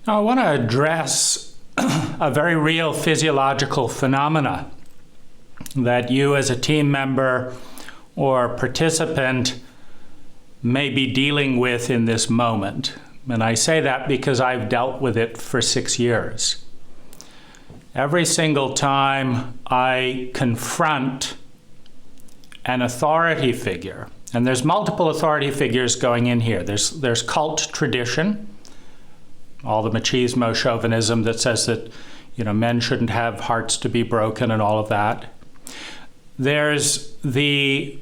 I want to address a very real physiological phenomena that you as a team member or participant may be dealing with in this moment. And I say that because I've dealt with it for 6 years. Every single time I confront an authority figure, and there's multiple authority figures going in here. There's cult tradition, all the machismo chauvinism that says that, men shouldn't have hearts to be broken and all of that. There's the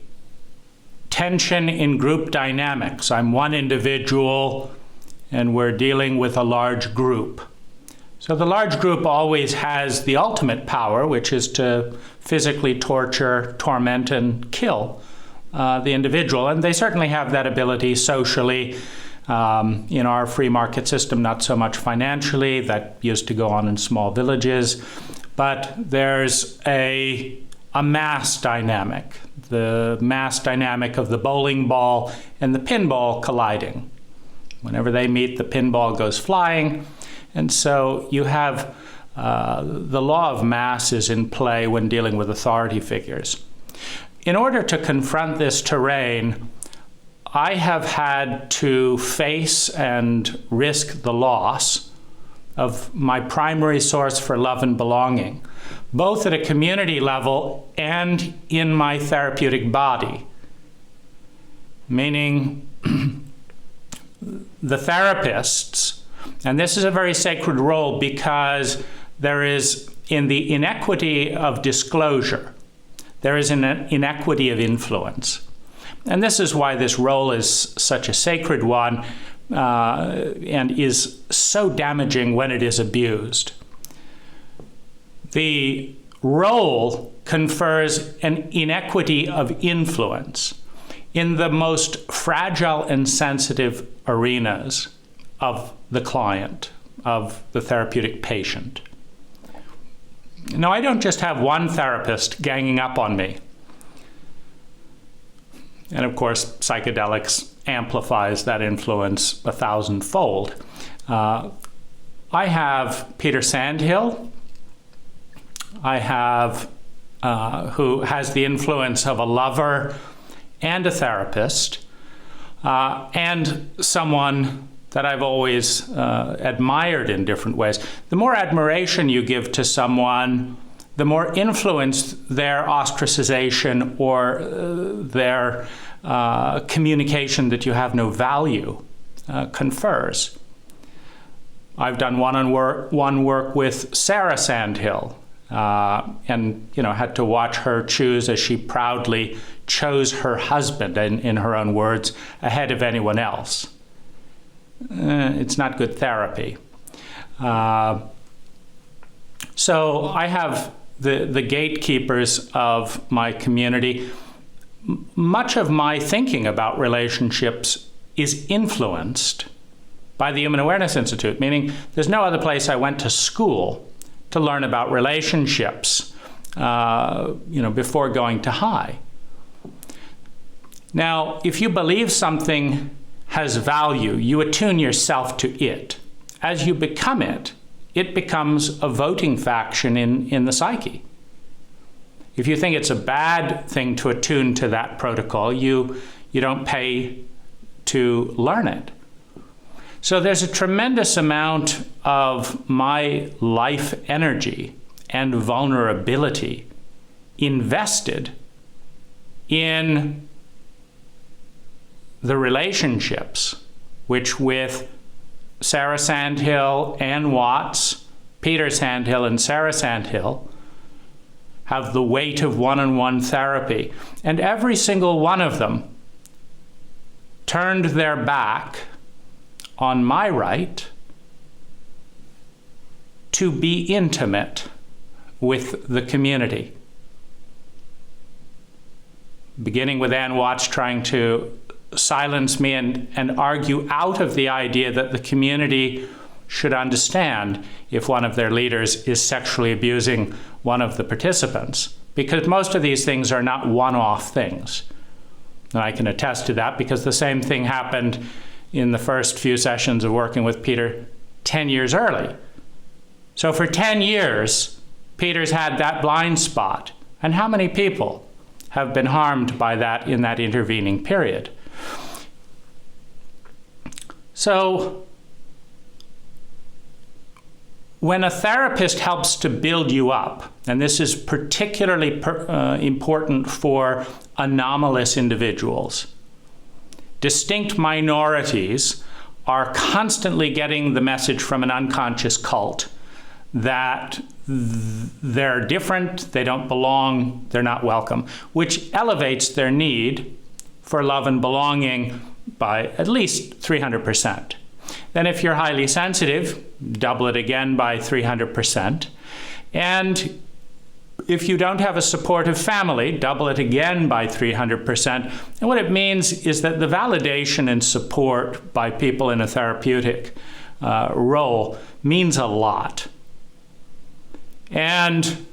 tension in group dynamics. I'm one individual and we're dealing with a large group. So the large group always has the ultimate power, which is to physically torture, torment, and kill the individual. And they certainly have that ability socially. In our free market system, not so much financially. That used to go on in small villages. But there's a mass dynamic, the mass dynamic of the bowling ball and the pinball colliding. Whenever they meet, the pinball goes flying. And so you have the law of mass is in play when dealing with authority figures. In order to confront this terrain, I have had to face and risk the loss of my primary source for love and belonging, both at a community level and in my therapeutic body. Meaning the therapists, and this is a very sacred role because there is, in the inequity of disclosure, there is an inequity of influence. And this is why this role is such a sacred one and is so damaging when it is abused. The role confers an inequity of influence in the most fragile and sensitive arenas of the client, of the therapeutic patient. Now, I don't just have one therapist ganging up on me. And of course, psychedelics amplifies that influence 1,000-fold. I have Peter Sandhill. I have, who has the influence of a lover and a therapist, and someone that I've always admired in different ways. The more admiration you give to someone, the more influence their ostracization or their communication that you have no value confers. I've done one-on-one work with Sarah Sandhill, and had to watch her choose as she proudly chose her husband, in her own words, ahead of anyone else. It's not good therapy. So I have the gatekeepers of my community. Much of my thinking about relationships is influenced by the Human Awareness Institute, meaning there's no other place I went to school to learn about relationships, before going to high. Now, if you believe something has value, you attune yourself to it. As you become it, it becomes a voting faction in the psyche. If you think it's a bad thing to attune to that protocol, you don't pay to learn it. So there's a tremendous amount of my life energy and vulnerability invested in the relationships, which with Sarah Sandhill, Ann Watts, Peter Sandhill, and Sarah Sandhill have the weight of one-on-one therapy. And every single one of them turned their back on my right to be intimate with the community. Beginning with Ann Watts trying to silence me and argue out of the idea that the community should understand if one of their leaders is sexually abusing one of the participants, because most of these things are not one-off things. And I can attest to that because the same thing happened in the first few sessions of working with Peter 10 years early. So for 10 years, Peter's had that blind spot. And how many people have been harmed by that in that intervening period? So when a therapist helps to build you up, and this is particularly important for anomalous individuals, distinct minorities are constantly getting the message from an unconscious cult that they're different, they don't belong, they're not welcome, which elevates their need for love and belonging by at least 300%. Then if you're highly sensitive, double it again by 300%. And if you don't have a supportive family, double it again by 300%. And what it means is that the validation and support by people in a therapeutic role means a lot. And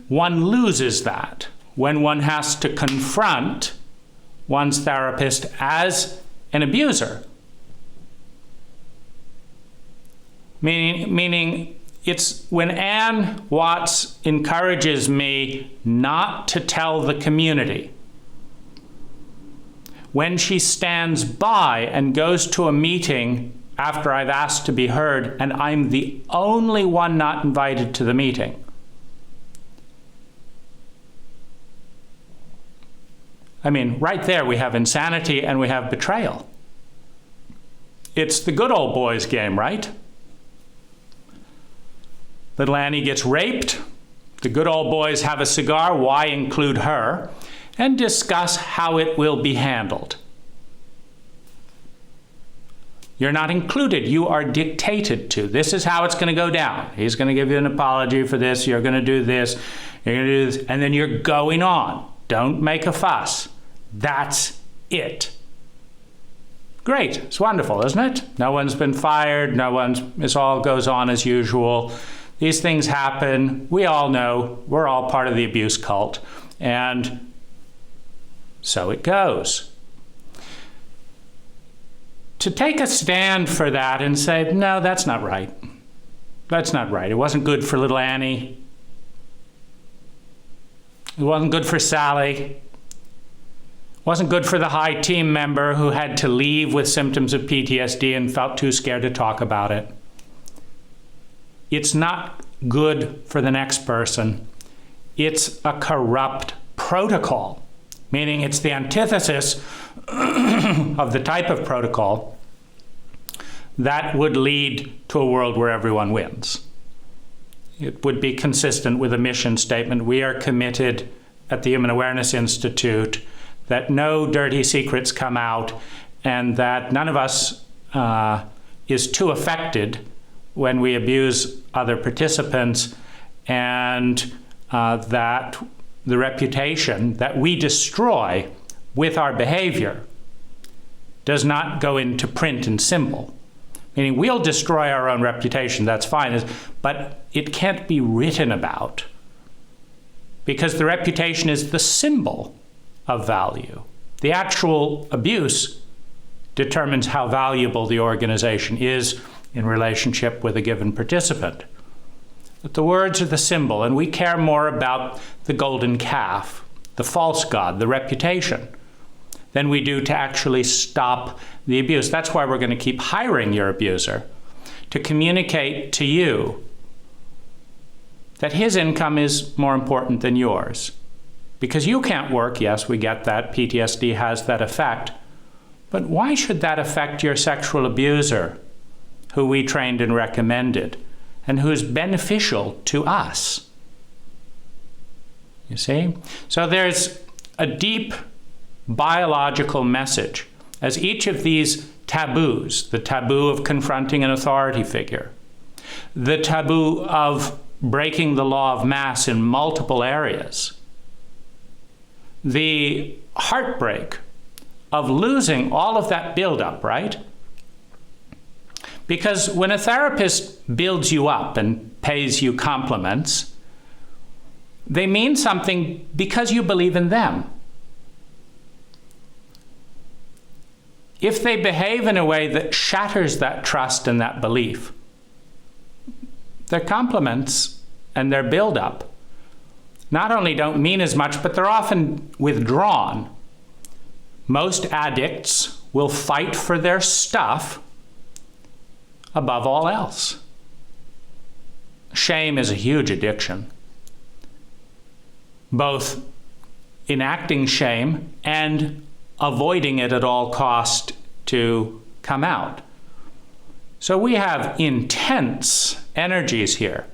one loses that when one has to confront one's therapist as an abuser. Meaning it's when Anne Watts encourages me not to tell the community, when she stands by and goes to a meeting after I've asked to be heard and I'm the only one not invited to the meeting, I mean, right there we have insanity and we have betrayal. It's the good old boys game, right? Little Annie gets raped. The good old boys have a cigar, why include her, and discuss how it will be handled. You're not included, you are dictated to. This is how it's going to go down. He's going to give you an apology for this, you're going to do this, you're going to do this, and then you're going on. Don't make a fuss. That's it. Great, it's wonderful, isn't it? No one's been fired, it all goes on as usual. These things happen, we all know, we're all part of the abuse cult, and so it goes. To take a stand for that and say, no, that's not right. That's not right. It wasn't good for little Annie. It wasn't good for Sally. It wasn't good for the high team member who had to leave with symptoms of PTSD and felt too scared to talk about it. It's not good for the next person. It's a corrupt protocol, meaning it's the antithesis of the type of protocol that would lead to a world where everyone wins. It would be consistent with a mission statement. We are committed at the Human Awareness Institute that no dirty secrets come out and that none of us is too affected when we abuse other participants, and that the reputation that we destroy with our behavior does not go into print and symbol. Meaning we'll destroy our own reputation, that's fine, but it can't be written about because the reputation is the symbol of value. The actual abuse determines how valuable the organization is in relationship with a given participant. But the words are the symbol, and we care more about the golden calf, the false god, the reputation, than we do to actually stop the abuse. That's why we're going to keep hiring your abuser to communicate to you that his income is more important than yours. Because you can't work, yes, we get that, PTSD has that effect, but why should that affect your sexual abuser, who we trained and recommended, and who's beneficial to us? You see? So there's a deep biological message. As each of these taboos, the taboo of confronting an authority figure, the taboo of breaking the law of mass in multiple areas, the heartbreak of losing all of that buildup, right? Because when a therapist builds you up and pays you compliments, they mean something because you believe in them. if they behave in a way that shatters that trust and that belief, their compliments and their build-up not only don't mean as much, but they're often withdrawn. Most addicts will fight for their stuff above all else. Shame is a huge addiction, both enacting shame and avoiding it at all cost to come out. So we have intense energies here.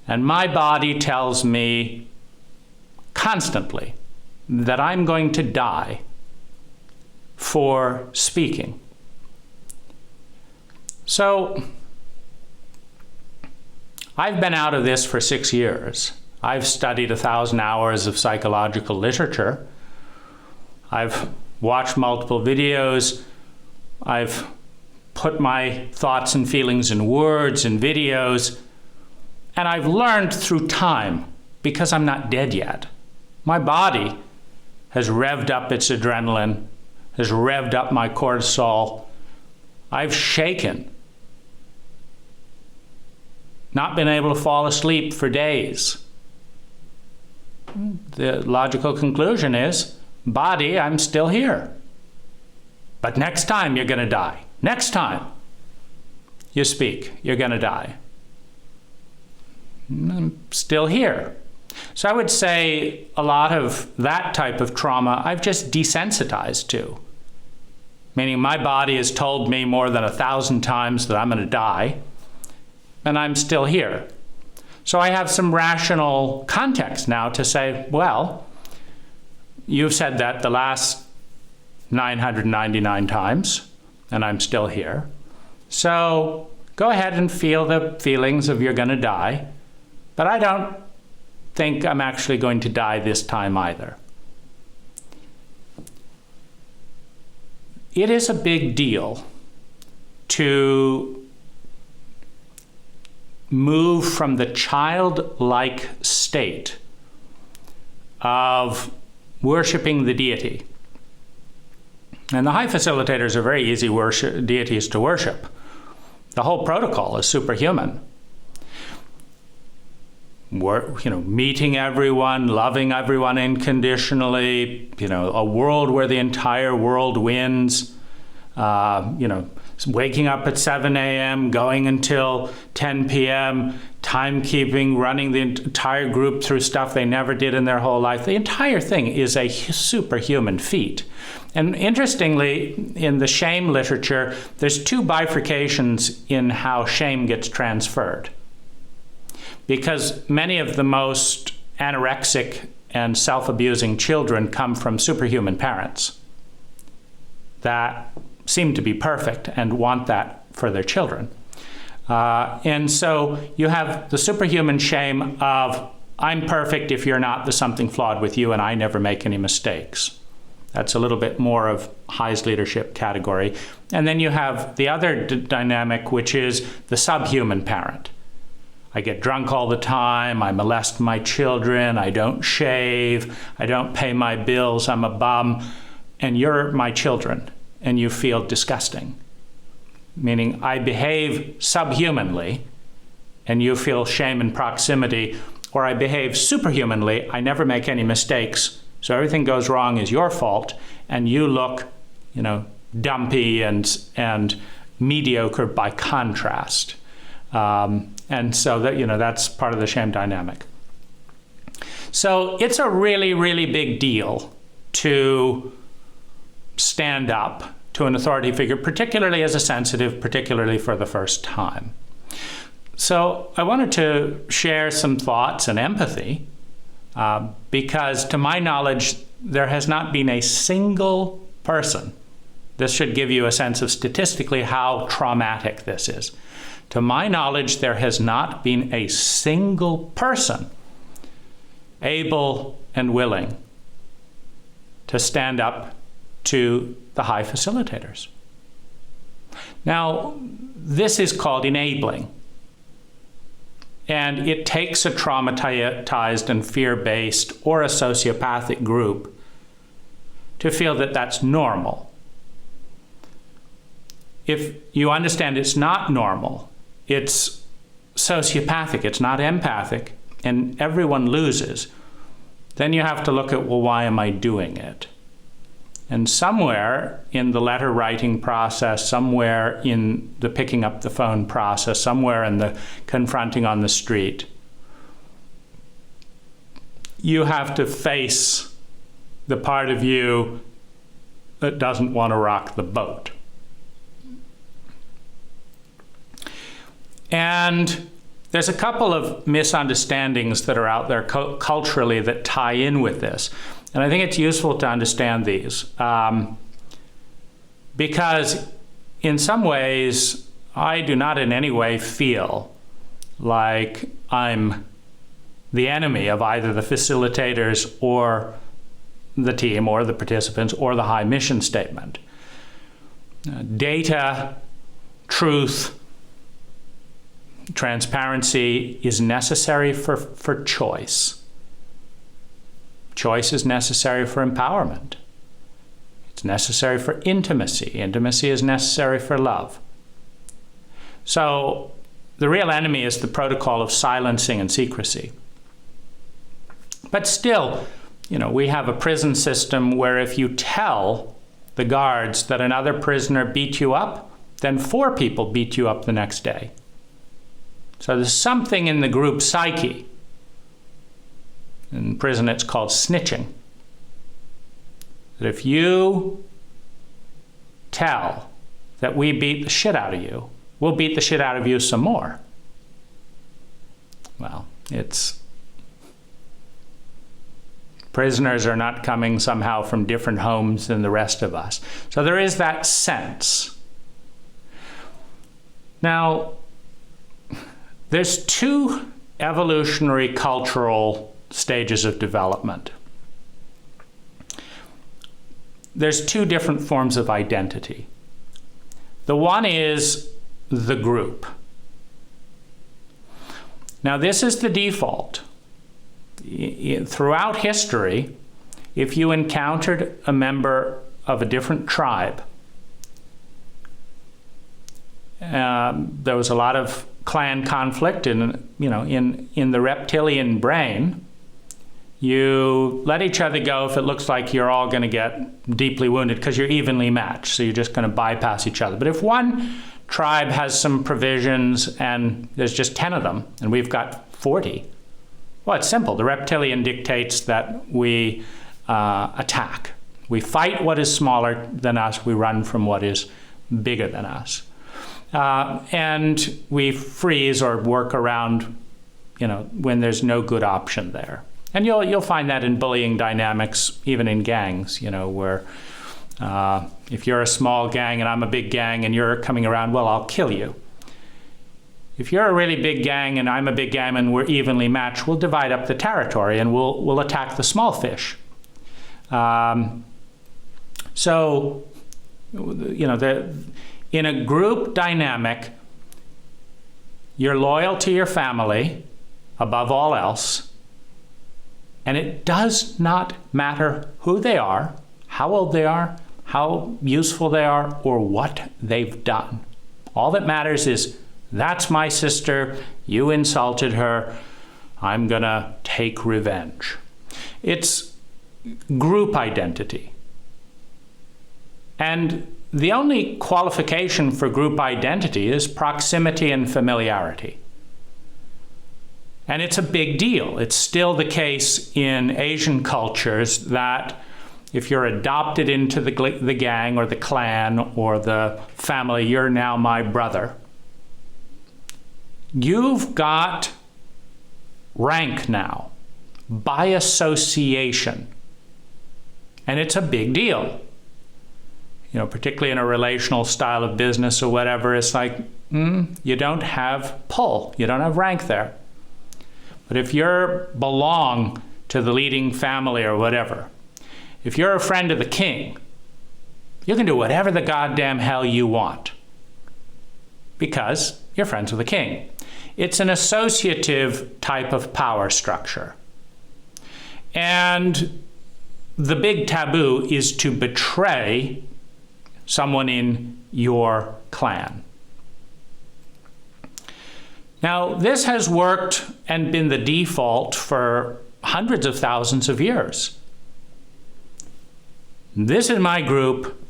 And my body tells me constantly that I'm going to die for speaking. So I've been out of this for 6 years. I've studied 1,000 hours of psychological literature. I've watched multiple videos. I've put my thoughts and feelings in words and videos. And I've learned through time, because I'm not dead yet. My body has revved up its adrenaline, has revved up my cortisol. I've shaken, not been able to fall asleep for days. The logical conclusion is, body, I'm still here. But next time you're going to die. Next time you speak, you're going to die. I'm still here. So I would say a lot of that type of trauma I've just desensitized to. Meaning my body has told me more than 1,000 times that I'm going to die, and I'm still here. So I have some rational context now to say, well, you've said that the last 999 times, and I'm still here. So go ahead and feel the feelings of you're going to die. But I don't think I'm actually going to die this time either. It is a big deal to move from the childlike state of worshiping the deity. And the high facilitators are very easy deities to worship. The whole protocol is superhuman. Meeting everyone, loving everyone unconditionally, a world where the entire world wins, waking up at 7 a.m., going until 10 p.m., timekeeping, running the entire group through stuff they never did in their whole life. The entire thing is a superhuman feat. And interestingly, in the shame literature, there's two bifurcations in how shame gets transferred. Because many of the most anorexic and self-abusing children come from superhuman parents that seem to be perfect and want that for their children. And so you have the superhuman shame of, I'm perfect, if you're not, there's something flawed with you, and I never make any mistakes. That's a little bit more of High's leadership category. And then you have the other dynamic, which is the subhuman parent. I get drunk all the time, I molest my children, I don't shave, I don't pay my bills, I'm a bum, and you're my children, and you feel disgusting. Meaning I behave subhumanly, and you feel shame and proximity, or I behave superhumanly, I never make any mistakes, so everything goes wrong is your fault, and you look, dumpy and mediocre by contrast. And so that's part of the shame dynamic. So it's a really, really big deal to stand up to an authority figure, particularly as a sensitive, particularly for the first time. So I wanted to share some thoughts and empathy because to my knowledge, there has not been a single person. This should give you a sense of statistically how traumatic this is. To my knowledge, there has not been a single person able and willing to stand up to the high facilitators. Now, this is called enabling. And it takes a traumatized and fear-based or a sociopathic group to feel that that's normal. if you understand it's not normal, it's sociopathic, it's not empathic, and everyone loses, then you have to look at, well, why am I doing it? And somewhere in the letter writing process, somewhere in the picking up the phone process, somewhere in the confronting on the street, you have to face the part of you that doesn't want to rock the boat. And there's a couple of misunderstandings that are out there culturally that tie in with this. And I think it's useful to understand these. Because in some ways, I do not in any way feel like I'm the enemy of either the facilitators or the team or the participants or the high mission statement. Data, truth, transparency is necessary for choice. Choice is necessary for empowerment. It's necessary for intimacy. Intimacy is necessary for love. So the real enemy is the protocol of silencing and secrecy. But still, we have a prison system where if you tell the guards that another prisoner beat you up, then 4 people beat you up the next day. So there's something in the group psyche. In prison, it's called snitching. That if you tell that we beat the shit out of you, we'll beat the shit out of you some more. Well, prisoners are not coming somehow from different homes than the rest of us. So there is that sense. Now, there's 2 evolutionary cultural stages of development. There's 2 different forms of identity. The one is the group. Now, this is the default. Throughout history, if you encountered a member of a different tribe, there was a lot of clan conflict in the reptilian brain. You let each other go if it looks like you're all going to get deeply wounded because you're evenly matched, so you're just going to bypass each other. But if one tribe has some provisions and there's just 10 of them and we've got 40, well, it's simple. The reptilian dictates that we attack. We fight what is smaller than us. We run from what is bigger than us. And we freeze or work around, when there's no good option there. And you'll find that in bullying dynamics, even in gangs, where if you're a small gang and I'm a big gang and you're coming around, well, I'll kill you. If you're a really big gang and I'm a big gang and we're evenly matched, we'll divide up the territory and we'll attack the small fish. So, in a group dynamic, you're loyal to your family above all else, and it does not matter who they are, how old they are, how useful they are, or what they've done. All that matters is, that's my sister, you insulted her, I'm gonna take revenge. It's group identity. And the only qualification for group identity is proximity and familiarity. And it's a big deal. It's still the case in Asian cultures that if you're adopted into the gang or the clan or the family, you're now my brother. You've got rank now by association. And it's a big deal. Particularly in a relational style of business or whatever, it's like, you don't have pull. You don't have rank there. But if you belong to the leading family or whatever, if you're a friend of the king, you can do whatever the goddamn hell you want because you're friends with the king. It's an associative type of power structure. And the big taboo is to betray someone in your clan. Now, this has worked and been the default for hundreds of thousands of years. This is my group.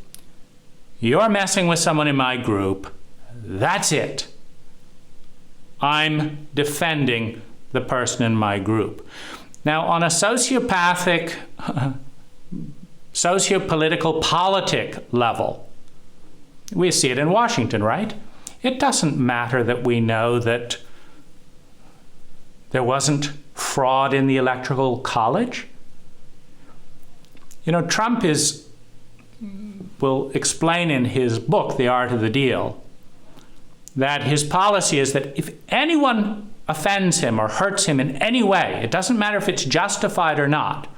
You're messing with someone in my group. That's it. I'm defending the person in my group. Now, on a sociopathic, sociopolitical, politic level, we see it in Washington, right? It doesn't matter that we know that there wasn't fraud in the Electoral College. You know, Trump will explain in his book, The Art of the Deal, that his policy is that if anyone offends him or hurts him in any way, it doesn't matter if it's justified or not,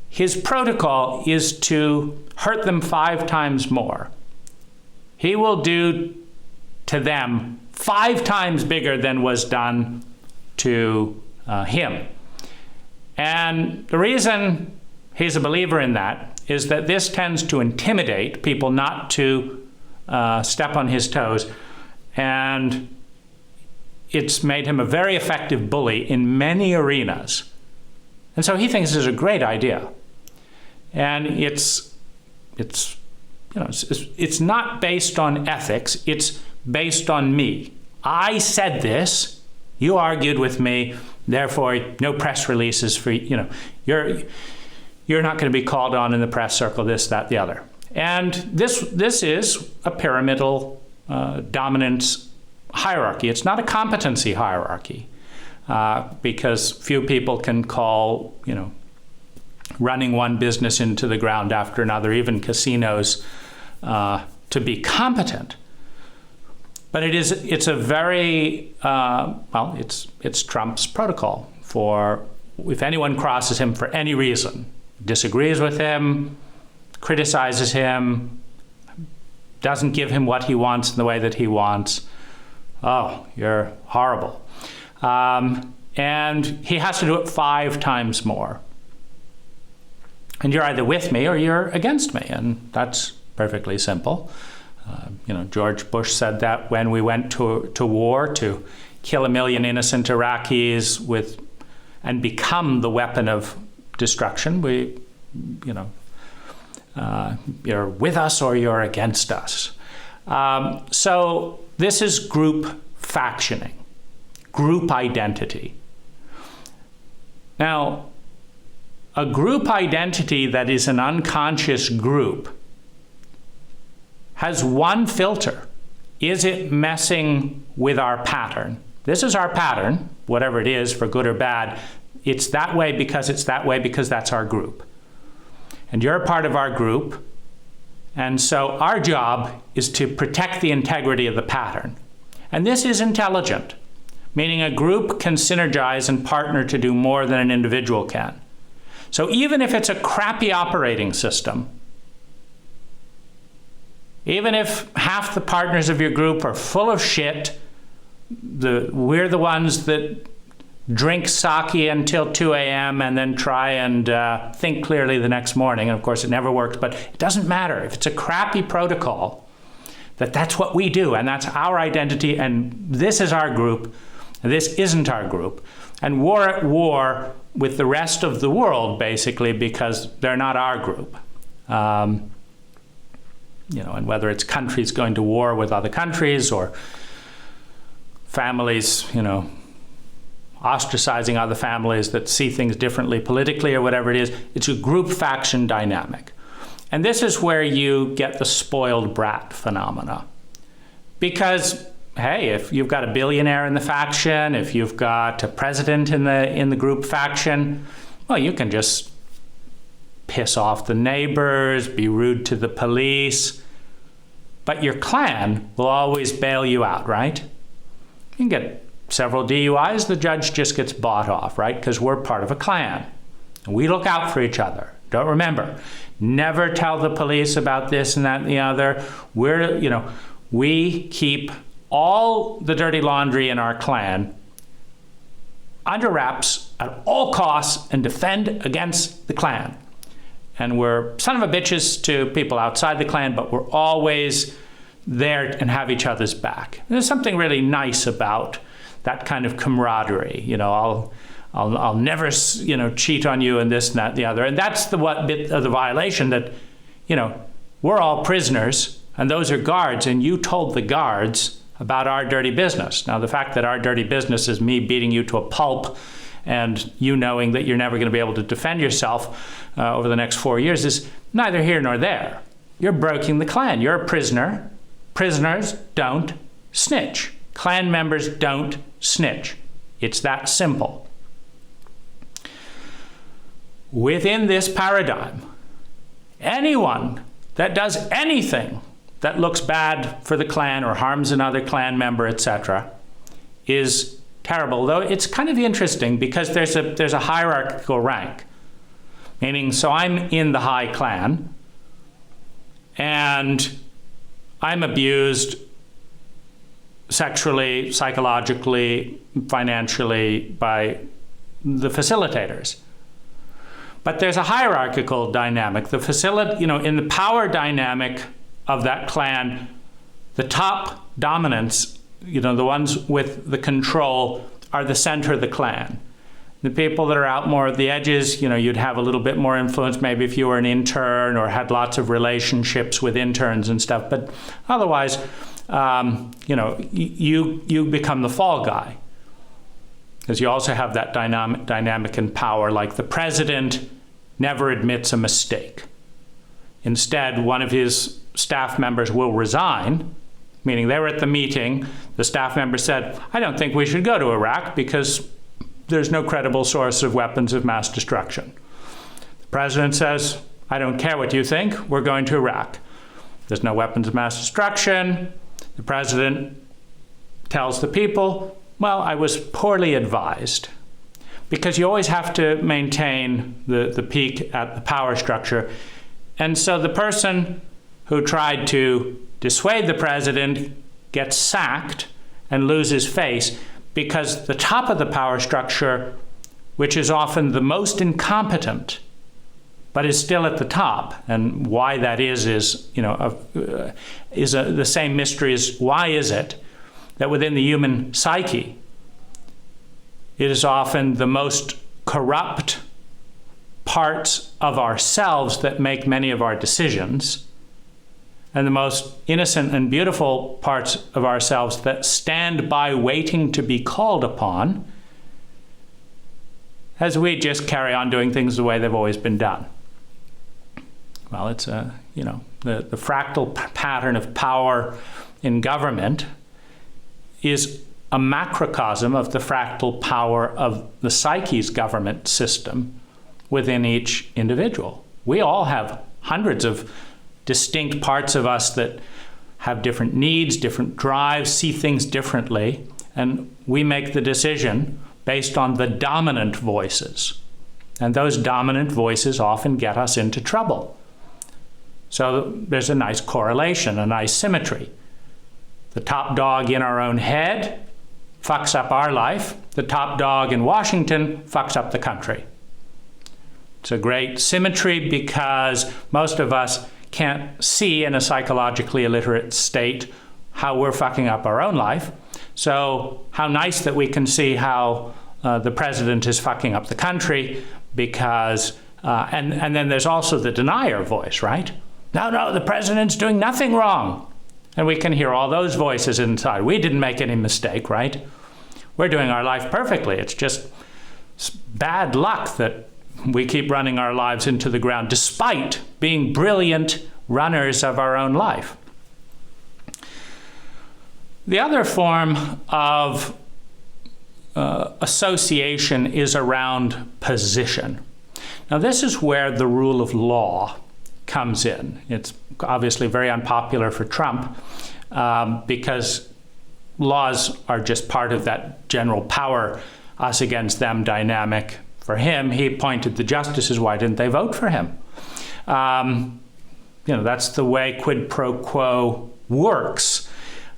his protocol is to hurt them 5 times more. He will do to them 5 times bigger than was done to him. And the reason he's a believer in that is that this tends to intimidate people not to step on his toes, and it's made him a very effective bully in many arenas. And so he thinks this is a great idea. And it's not based on ethics, it's based on me. I said this, you argued with me, therefore no press releases for, you're not going to be called on in the press circle, this, that, the other. And this is a pyramidal dominance hierarchy. It's not a competency hierarchy, because few people can call, running one business into the ground after another, even casinos, to be competent. But it's a very, it's Trump's protocol for if anyone crosses him for any reason, disagrees with him, criticizes him, doesn't give him what he wants in the way that he wants, oh, you're horrible. And he has to do it 5 times more. And you're either with me or you're against me, and that's perfectly simple. George Bush said that when we went to war to kill 1 million innocent Iraqis and become the weapon of destruction, you're with us or you're against us. So this is group factioning, group identity. Now, a group identity that is an unconscious group has one filter. Is it messing with our pattern? This is our pattern, whatever it is, for good or bad. It's that way because that's our group. And you're a part of our group, and so our job is to protect the integrity of the pattern. And this is intelligent, meaning a group can synergize and partner to do more than an individual can. So even if it's a crappy operating system, even if half the partners of your group are full of shit, we're the ones that drink sake until 2 a.m. and then try and think clearly the next morning. And of course, it never works, but it doesn't matter. If it's a crappy protocol, that's what we do, and that's our identity, and this is our group, and this isn't our group. And we're at war with the rest of the world, basically, because they're not our group. And whether it's countries going to war with other countries or families, ostracizing other families that see things differently politically or whatever it is, it's a group faction dynamic. And this is where you get the spoiled brat phenomena. Because, hey, if you've got a billionaire in the faction, if you've got a president in the group faction, well, you can just piss off the neighbors, be rude to the police, but your clan will always bail you out, right? You can get several DUIs, the judge just gets bought off, right? Because we're part of a clan. We look out for each other. Don't remember, never tell the police about this and that and the other. We keep all the dirty laundry in our clan under wraps at all costs and defend against the clan. and we're son of a bitches to people outside the clan, but we're always there and have each other's back. And there's something really nice about that kind of camaraderie. You know, I'll never, you know, cheat on you and this and that and the other. And that's the what bit of the violation, that, you know, we're all prisoners and those are guards, and you told the guards about our dirty business. Now, the fact that our dirty business is me beating you to a pulp and you knowing that you're never going to be able to defend yourself over the next 4 years is neither here nor there. You're breaking the clan. You're a prisoner. Prisoners don't snitch. Clan members don't snitch. It's that simple. Within this paradigm, anyone that does anything that looks bad for the clan or harms another clan member, etc., is terrible. Though it's kind of interesting because there's a hierarchical rank. Meaning, so I'm in the high clan, and I'm abused sexually, psychologically, financially by the facilitators. But there's a hierarchical dynamic. In the power dynamic of that clan, the top dominants, you know, the ones with the control, are the center of the clan. The people that are out more at the edges, you know, you'd have a little bit more influence maybe if you were an intern or had lots of relationships with interns and stuff. But otherwise, you know, you become the fall guy. Because you also have that dynamic in power, like the president never admits a mistake. Instead, one of his staff members will resign, meaning they were at the meeting, the staff member said, I don't think we should go to Iraq because there's no credible source of weapons of mass destruction. The president says, I don't care what you think, we're going to Iraq. There's no weapons of mass destruction. The president tells the people, well, I was poorly advised. Because you always have to maintain the peak at the power structure. And so the person who tried to dissuade the president gets sacked and loses face, because the top of the power structure, which is often the most incompetent, but is still at the top, and why that is you know, the same mystery as why is it that within the human psyche, it is often the most corrupt parts of ourselves that make many of our decisions, and the most innocent and beautiful parts of ourselves that stand by waiting to be called upon, as we just carry on doing things the way they've always been done. Well, it's you know, the fractal pattern of power in government is a macrocosm of the fractal power of the psyche's government system within each individual. We all have hundreds of distinct parts of us that have different needs, different drives, see things differently, and we make the decision based on the dominant voices. And those dominant voices often get us into trouble. So there's a nice correlation, a nice symmetry. The top dog in our own head fucks up our life. The top dog in Washington fucks up the country. It's a great symmetry because most of us can't see in a psychologically illiterate state how we're fucking up our own life. So how nice that we can see how the president is fucking up the country, because, and then there's also the denier voice, right? No, the president's doing nothing wrong. And we can hear all those voices inside. We didn't make any mistake, right? We're doing our life perfectly. It's just bad luck that we keep running our lives into the ground, despite being brilliant runners of our own life. The other form of association is around position. Now, this is where the rule of law comes in. It's obviously very unpopular for Trump because laws are just part of that general power, us against them dynamic. For him, he appointed the justices. Why didn't they vote for him? You know, that's the way quid pro quo works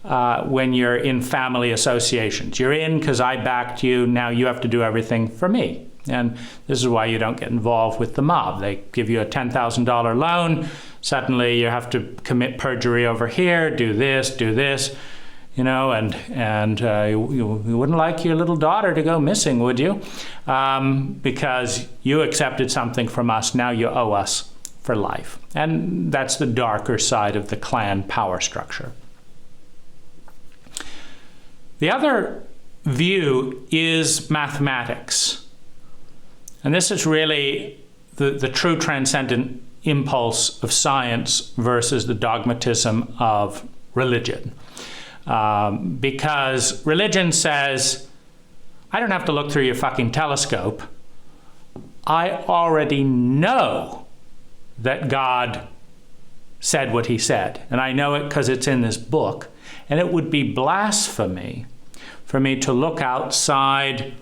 when you're in family associations. You're in because I backed you, now you have to do everything for me. And this is why you don't get involved with the mob. They give you a $10,000 loan. Suddenly you have to commit perjury over here, do this, and you wouldn't like your little daughter to go missing, would you? Because you accepted something from us, now you owe us for life. And that's the darker side of the clan power structure. The other view is mathematics. And this is really the true transcendent impulse of science versus the dogmatism of religion. Because religion says, I don't have to look through your fucking telescope. I already know that God said what he said. And I know it because it's in this book. And it would be blasphemy for me to look outside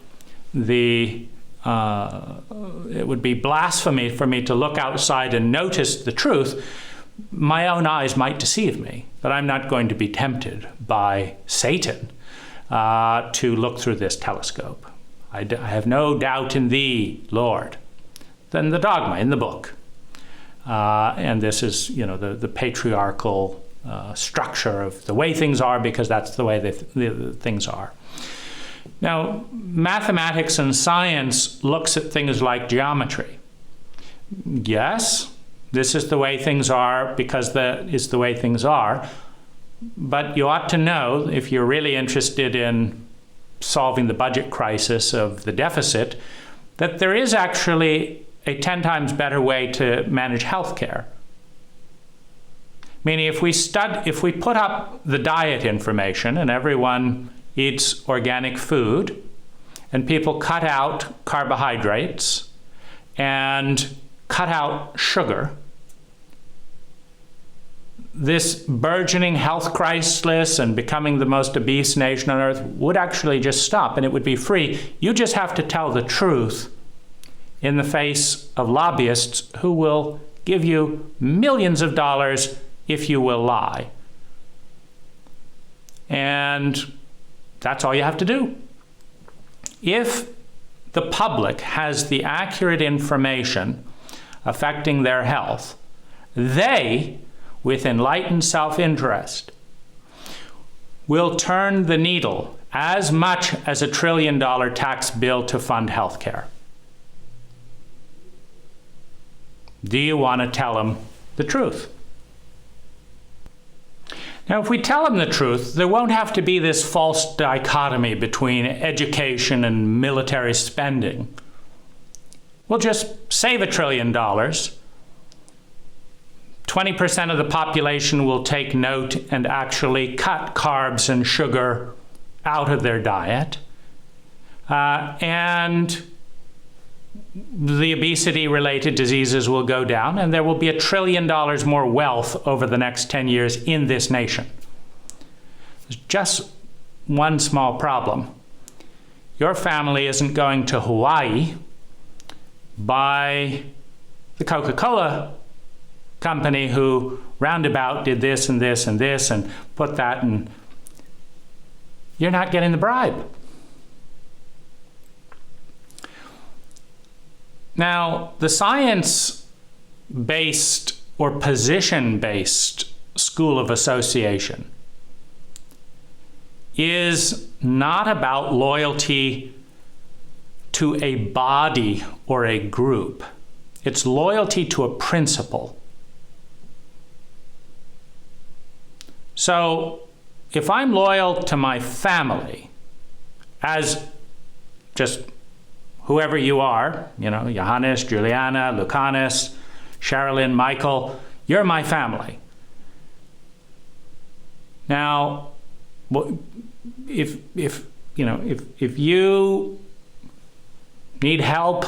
it would be blasphemy for me to look outside and notice the truth. My own eyes might deceive me, but I'm not going to be tempted by Satan to look through this telescope. I have no doubt in thee, Lord. Then the dogma in the book. And this is, the patriarchal structure of the way things are, because that's the way the things are. Now, mathematics and science looks at things like geometry. Yes, this is the way things are because that is the way things are. But you ought to know, if you're really interested in solving the budget crisis of the deficit, that there is actually a 10 times better way to manage healthcare. Meaning if we put up the diet information and everyone eats organic food and people cut out carbohydrates and cut out sugar, this burgeoning health crisis and becoming the most obese nation on earth would actually just stop, and it would be free. You just have to tell the truth in the face of lobbyists who will give you millions of dollars if you will lie. And that's all you have to do. If the public has the accurate information affecting their health, they, with enlightened self-interest, will turn the needle as much as $1 trillion tax bill to fund healthcare. Do you want to tell them the truth? Now, if we tell them the truth, there won't have to be this false dichotomy between education and military spending. We'll just save $1 trillion. 20% of the population will take note and actually cut carbs and sugar out of their diet. And the obesity-related diseases will go down, and there will be $1 trillion more wealth over the next 10 years in this nation. There's just one small problem. Your family isn't going to Hawaii, buy the Coca-Cola company who roundabout did this and this and this and put that, and you're not getting the bribe. Now, the science-based or position-based school of association is not about loyalty to a body or a group. It's loyalty to a principle. So, if I'm loyal to my family, as just whoever you are, Johannes, Juliana, Lucanus, Sherilyn, Michael, you're my family. Now, if you need help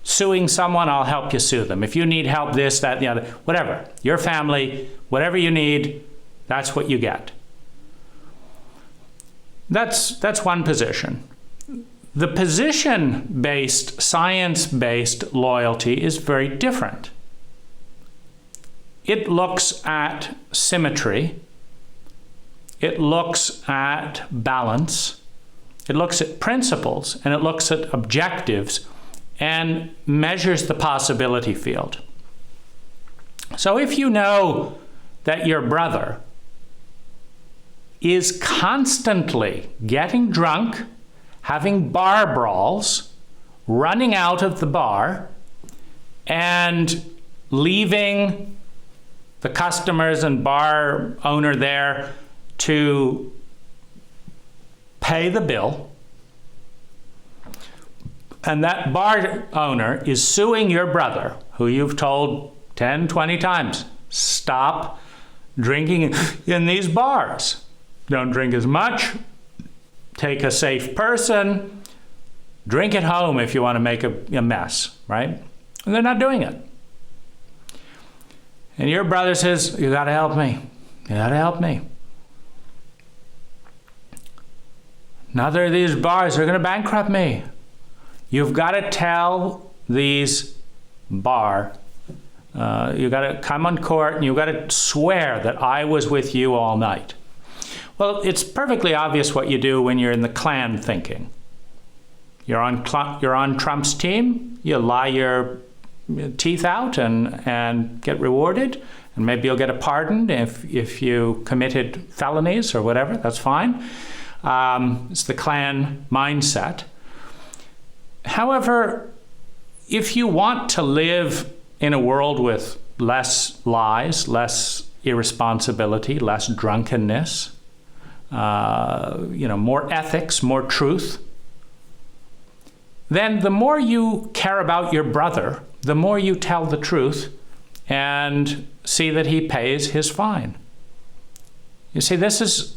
suing someone, I'll help you sue them. If you need help this, that, the other, whatever, your family, whatever you need, that's what you get. That's one position. The position-based, science-based loyalty is very different. It looks at symmetry, it looks at balance, It looks at principles, and it looks at objectives, and measures the possibility field. So if you know that your brother is constantly getting drunk, having bar brawls, running out of the bar, and leaving the customers and bar owner there to pay the bill, and that bar owner is suing your brother, who you've told 10, 20 times, stop drinking in these bars. Don't drink as much. Take a safe person. Drink at home if you want to make a mess, right? And they're not doing it. And your brother says, you got to help me. You got to help me. Another of these bars are going to bankrupt me. You've got to tell these bar, you've got to come on court and you've got to swear that I was with you all night. Well, it's perfectly obvious what you do when you're in the clan thinking. You're on Trump's team, you lie your teeth out and get rewarded, and maybe you'll get a pardon if you committed felonies or whatever, that's fine. It's the clan mindset. However, if you want to live in a world with less lies, less irresponsibility, less drunkenness, more ethics, more truth, then the more you care about your brother, the more you tell the truth and see that he pays his fine. You see, this is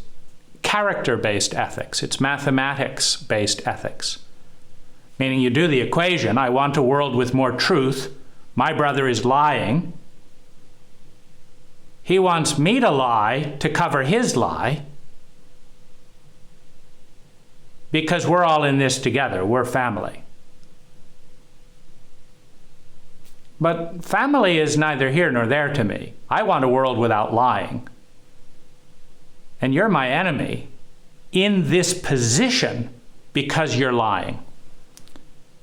character-based ethics. It's mathematics-based ethics. Meaning you do the equation, I want a world with more truth. My brother is lying. He wants me to lie to cover his lie, because we're all in this together. We're family. But family is neither here nor there to me. I want a world without lying. And you're my enemy in this position because you're lying.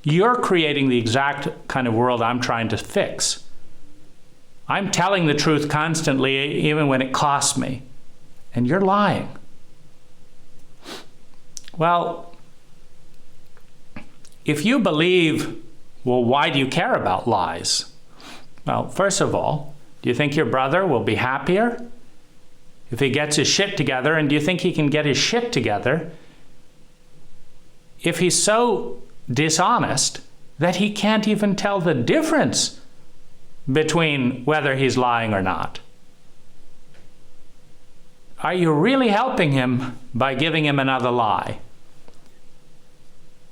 You're creating the exact kind of world I'm trying to fix. I'm telling the truth constantly, even when it costs me. And you're lying. Well, if you believe, well, why do you care about lies? Well, first of all, do you think your brother will be happier if he gets his shit together? And do you think he can get his shit together if he's so dishonest that he can't even tell the difference between whether he's lying or not? Are you really helping him by giving him another lie?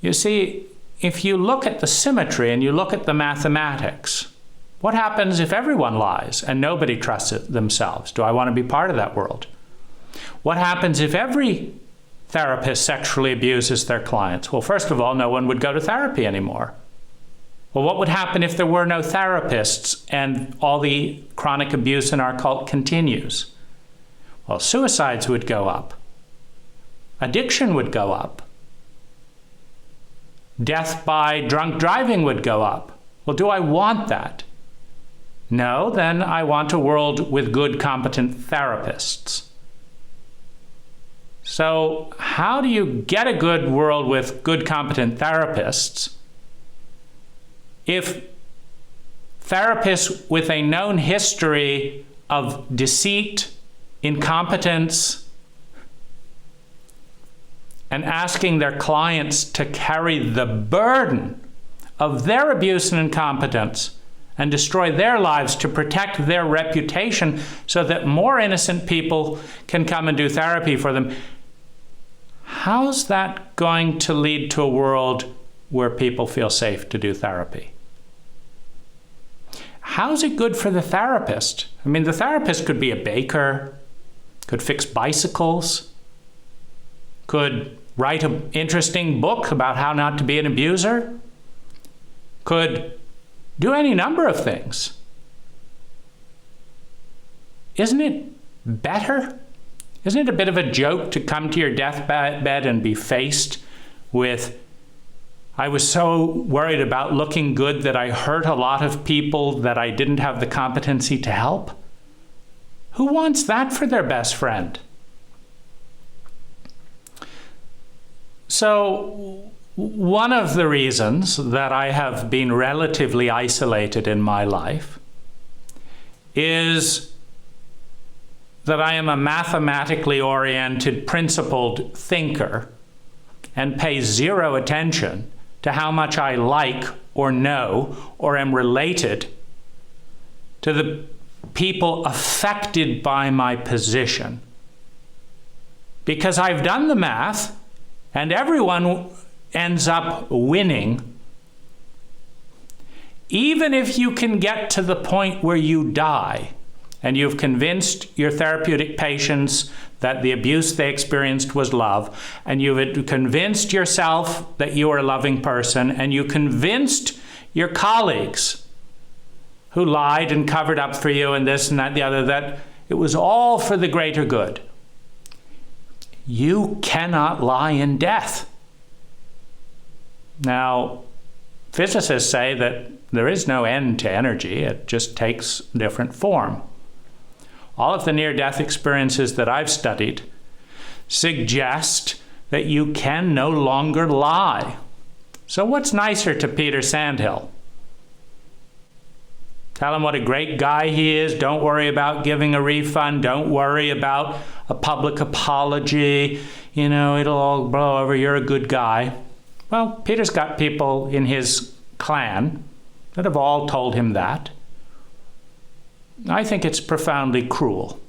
You see, if you look at the symmetry and you look at the mathematics, what happens if everyone lies and nobody trusts themselves? Do I want to be part of that world? What happens if every therapist sexually abuses their clients? Well, first of all, no one would go to therapy anymore. Well, what would happen if there were no therapists and all the chronic abuse in our cult continues? Well, suicides would go up. Addiction would go up. Death by drunk driving would go up. Well, do I want that? No, then I want a world with good, competent therapists. So how do you get a good world with good, competent therapists if therapists with a known history of deceit, incompetence, and asking their clients to carry the burden of their abuse and incompetence and destroy their lives to protect their reputation so that more innocent people can come and do therapy for them? How's that going to lead to a world where people feel safe to do therapy? How's it good for the therapist? I mean, the therapist could be a baker, could fix bicycles, could write an interesting book about how not to be an abuser, could do any number of things. Isn't it better? Isn't it a bit of a joke to come to your deathbed and be faced I was so worried about looking good that I hurt a lot of people that I didn't have the competency to help. Who wants that for their best friend? So one of the reasons that I have been relatively isolated in my life is that I am a mathematically oriented, principled thinker and pay zero attention to how much I like or know or am related to the people affected by my position. Because I've done the math, and everyone ends up winning. Even if you can get to the point where you die, and you've convinced your therapeutic patients that the abuse they experienced was love, and you've convinced yourself that you are a loving person, and you convinced your colleagues who lied and covered up for you and this and that and the other, that it was all for the greater good. You cannot lie in death. Now, physicists say that there is no end to energy. It just takes different form. All of the near-death experiences that I've studied suggest that you can no longer lie. So what's nicer to Peter Sandhill? Tell him what a great guy he is. Don't worry about giving a refund. Don't worry about a public apology. You know, it'll all blow over. You're a good guy. Well, Peter's got people in his clan that have all told him that. I think it's profoundly cruel.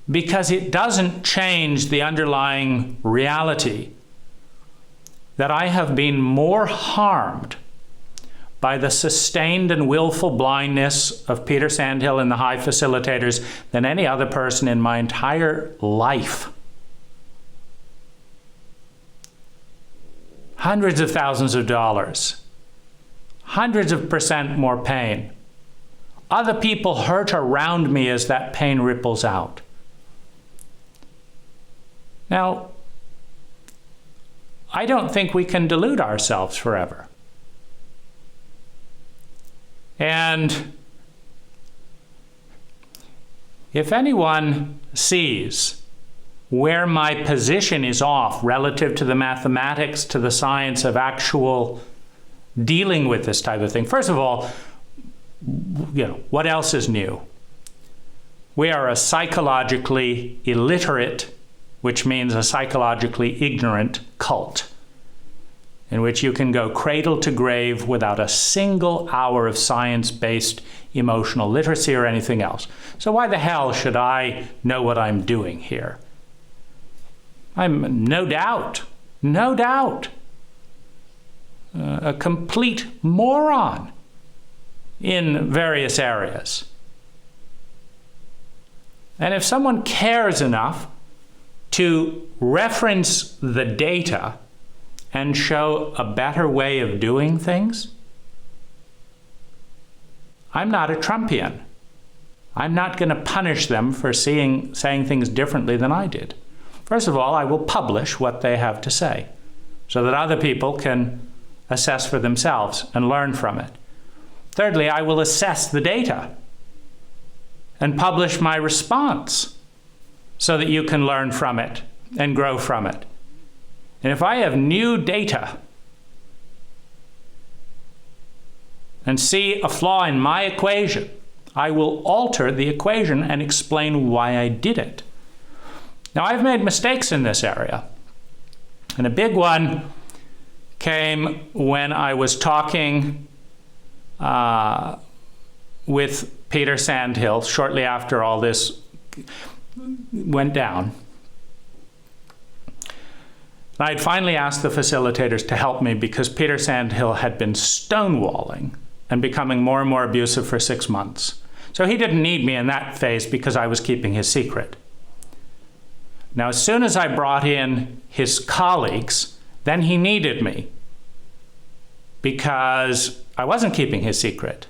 Because it doesn't change the underlying reality that I have been more harmed by the sustained and willful blindness of Peter Sandhill and the high facilitators than any other person in my entire life. Hundreds of thousands of dollars. Hundreds of % more pain. Other people hurt around me as that pain ripples out. Now, I don't think we can delude ourselves forever. And if anyone sees where my position is off relative to the mathematics, to the science of actual dealing with this type of thing, first of all, what else is new? We are a psychologically illiterate, which means a psychologically ignorant cult, in which you can go cradle to grave without a single hour of science-based emotional literacy or anything else. So why the hell should I know what I'm doing here? I'm no doubt, a complete moron in various areas. And if someone cares enough to reference the data and show a better way of doing things, I'm not a Trumpian. I'm not going to punish them for saying things differently than I did. First of all, I will publish what they have to say so that other people can assess for themselves and learn from it. Thirdly, I will assess the data and publish my response so that you can learn from it and grow from it. And if I have new data and see a flaw in my equation, I will alter the equation and explain why I did it. Now, I've made mistakes in this area. And a big one came when I was talking with Peter Sandhill shortly after all this went down. I had finally asked the facilitators to help me because Peter Sandhill had been stonewalling and becoming more and more abusive for 6 months. So he didn't need me in that phase because I was keeping his secret. Now, as soon as I brought in his colleagues, then he needed me because I wasn't keeping his secret.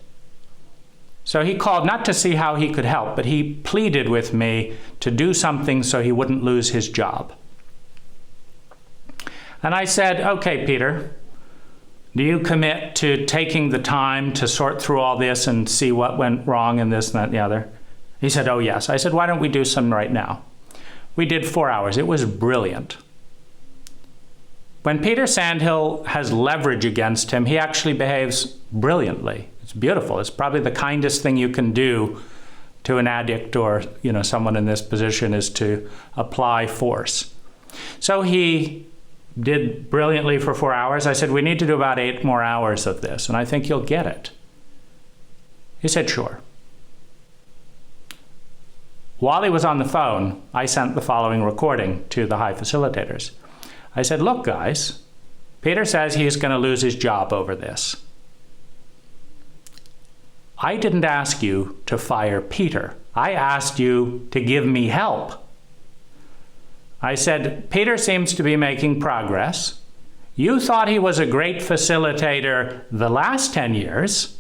So he called not to see how he could help, but he pleaded with me to do something so he wouldn't lose his job. And I said, okay, Peter, do you commit to taking the time to sort through all this and see what went wrong and this and that and the other? He said, oh, yes. I said, why don't we do some right now? We did 4 hours. It was brilliant. When Peter Sandhill has leverage against him, he actually behaves brilliantly. It's beautiful. It's probably the kindest thing you can do to an addict or, someone in this position, is to apply force. So he did brilliantly for 4 hours. I said, we need to do about 8 more hours of this, and I think you'll get it. He said, sure. While he was on the phone, I sent the following recording to the high facilitators. I said, look, guys, Peter says he's going to lose his job over this. I didn't ask you to fire Peter. I asked you to give me help. I said, Peter seems to be making progress. You thought he was a great facilitator the last 10 years.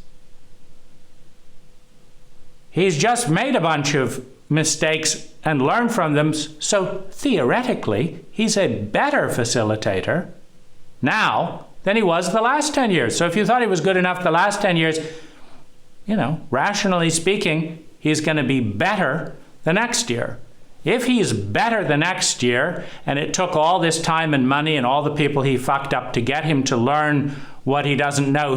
He's just made a bunch of mistakes and learned from them, so theoretically, he's a better facilitator now than he was the last 10 years. So if you thought he was good enough the last 10 years, rationally speaking, he's going to be better the next year. If he's better the next year, and it took all this time and money and all the people he fucked up to get him to learn what he doesn't know,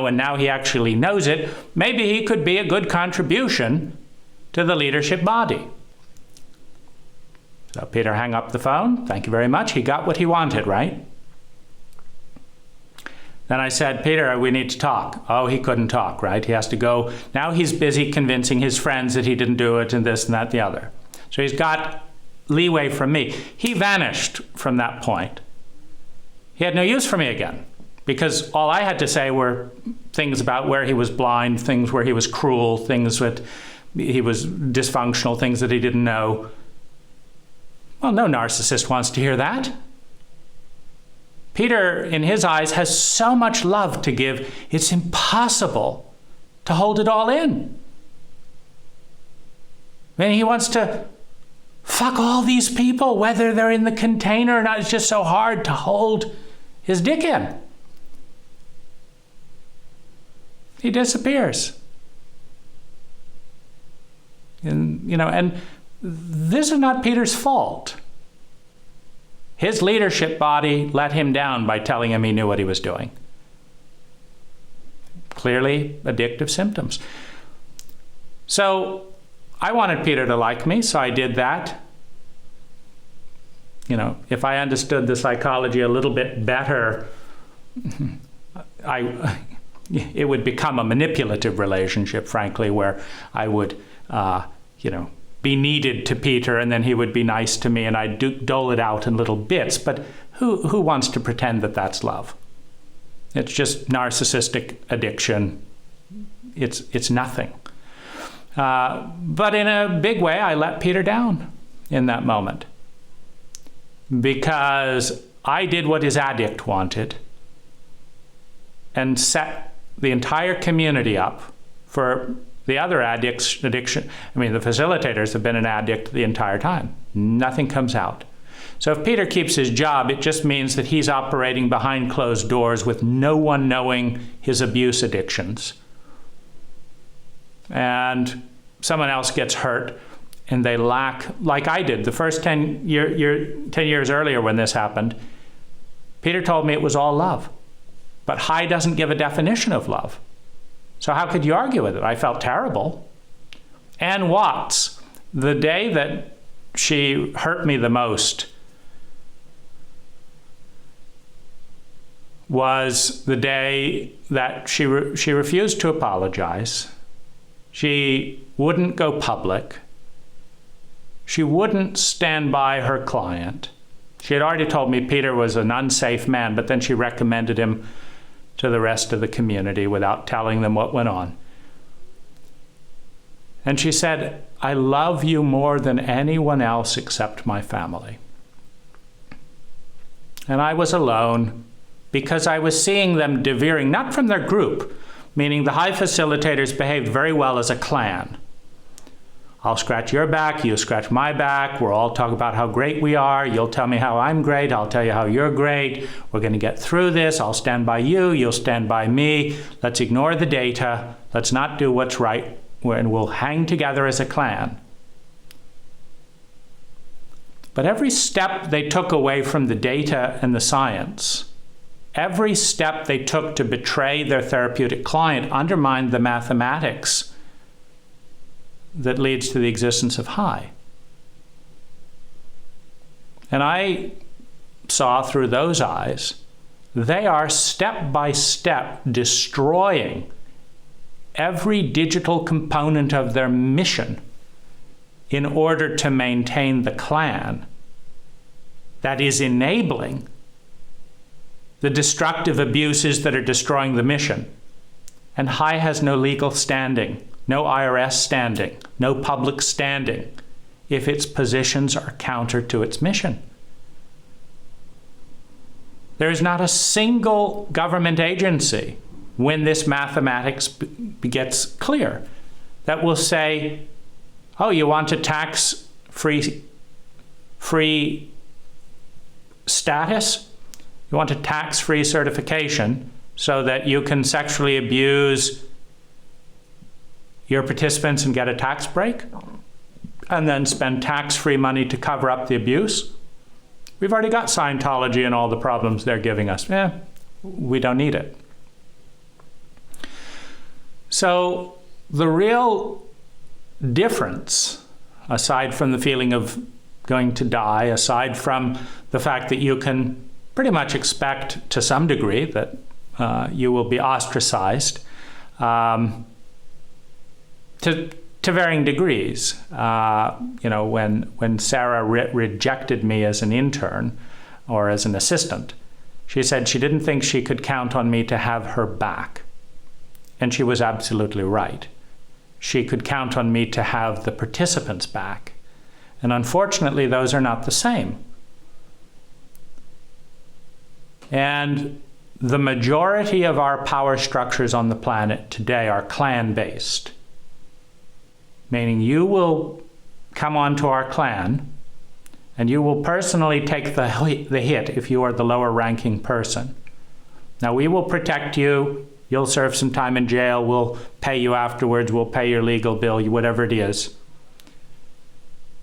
and now he actually knows it, maybe he could be a good contribution to the leadership body. So Peter hung up the phone. Thank you very much. He got what he wanted, right? Then I said, Peter, we need to talk. Oh, he couldn't talk, right? He has to go. Now he's busy convincing his friends that he didn't do it and this and that and the other. So he's got leeway from me. He vanished from that point. He had no use for me again, because all I had to say were things about where he was blind, things where he was cruel, things that he was dysfunctional, things that he didn't know. Well, no narcissist wants to hear that. Peter, in his eyes, has so much love to give, it's impossible to hold it all in. I mean, he wants to fuck all these people, whether they're in the container or not. It's just so hard to hold his dick in. He disappears. And this is not Peter's fault. His leadership body let him down by telling him he knew what he was doing. Clearly addictive symptoms. So I wanted Peter to like me, so I did that. If I understood the psychology a little bit better, it would become a manipulative relationship, frankly, where I would, be needed to Peter, and then he would be nice to me, and I'd dole it out in little bits. But who wants to pretend that that's love? It's just narcissistic addiction. It's nothing. But in a big way, I let Peter down in that moment, because I did what his addict wanted and set the entire community up for the other addicts' addiction. I mean, the facilitators have been an addict the entire time. Nothing comes out. So if Peter keeps his job, it just means that he's operating behind closed doors with no one knowing his abuse addictions. And someone else gets hurt, and they lack, like I did, the first 10 years earlier when this happened, Peter told me it was all love. But High doesn't give a definition of love. So how could you argue with it? I felt terrible. Ann Watts, the day that she hurt me the most was the day that she refused to apologize. She wouldn't go public. She wouldn't stand by her client. She had already told me Peter was an unsafe man, but then she recommended him to the rest of the community without telling them what went on. And she said, I love you more than anyone else except my family. And I was alone because I was seeing them deveering, not from their group, meaning the high facilitators behaved very well as a clan. I'll scratch your back, you scratch my back, we'll all talk about how great we are, you'll tell me how I'm great, I'll tell you how you're great, we're going to get through this, I'll stand by you, you'll stand by me, let's ignore the data, let's not do what's right, and we'll hang together as a clan. But every step they took away from the data and the science, every step they took to betray their therapeutic client undermined the mathematics that leads to the existence of high. And I saw through those eyes, they are step by step destroying every digital component of their mission in order to maintain the clan that is enabling the destructive abuses that are destroying the mission. And high has no legal standing, no IRS standing, no public standing, if its positions are counter to its mission. There is not a single government agency, when this mathematics gets clear, that will say, oh, you want a tax-free status? You want a tax-free certification so that you can sexually abuse your participants and get a tax break, and then spend tax-free money to cover up the abuse? We've already got Scientology and all the problems they're giving us. We don't need it. So the real difference, aside from the feeling of going to die, aside from the fact that you can pretty much expect to some degree that you will be ostracized, to varying degrees. When Sarah rejected me as an intern or as an assistant, she said she didn't think she could count on me to have her back. And she was absolutely right. She could count on me to have the participants back. And unfortunately, those are not the same. And the majority of our power structures on the planet today are clan-based. Meaning you will come onto our clan and you will personally take the hit if you are the lower ranking person. Now we will protect you, you'll serve some time in jail, we'll pay you afterwards, we'll pay your legal bill, whatever it is.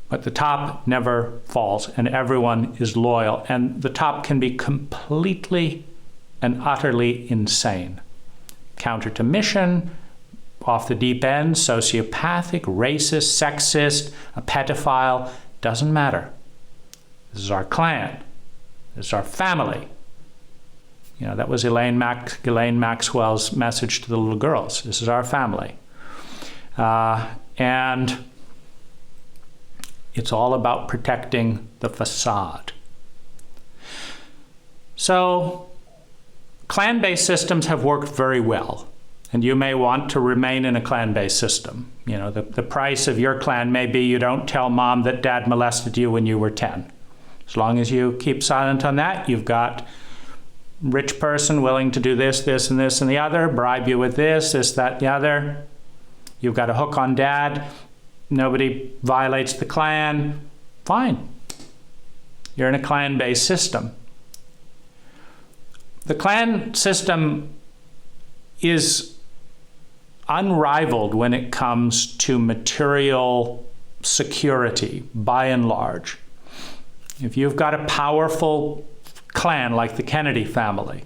But the top never falls and everyone is loyal, and the top can be completely and utterly insane. Counter to mission, off the deep end, sociopathic, racist, sexist, a pedophile, doesn't matter. This is our clan. This is our family. That was Elaine Maxwell's message to the little girls. This is our family. And it's all about protecting the facade. So, clan-based systems have worked very well. And you may want to remain in a clan-based system. The price of your clan may be you don't tell mom that dad molested you when you were 10. As long as you keep silent on that, you've got rich person willing to do this, this, and this, and the other, bribe you with this, that, the other. You've got a hook on dad. Nobody violates the clan. Fine. You're in a clan-based system. The clan system is unrivaled when it comes to material security, by and large. If you've got a powerful clan like the Kennedy family,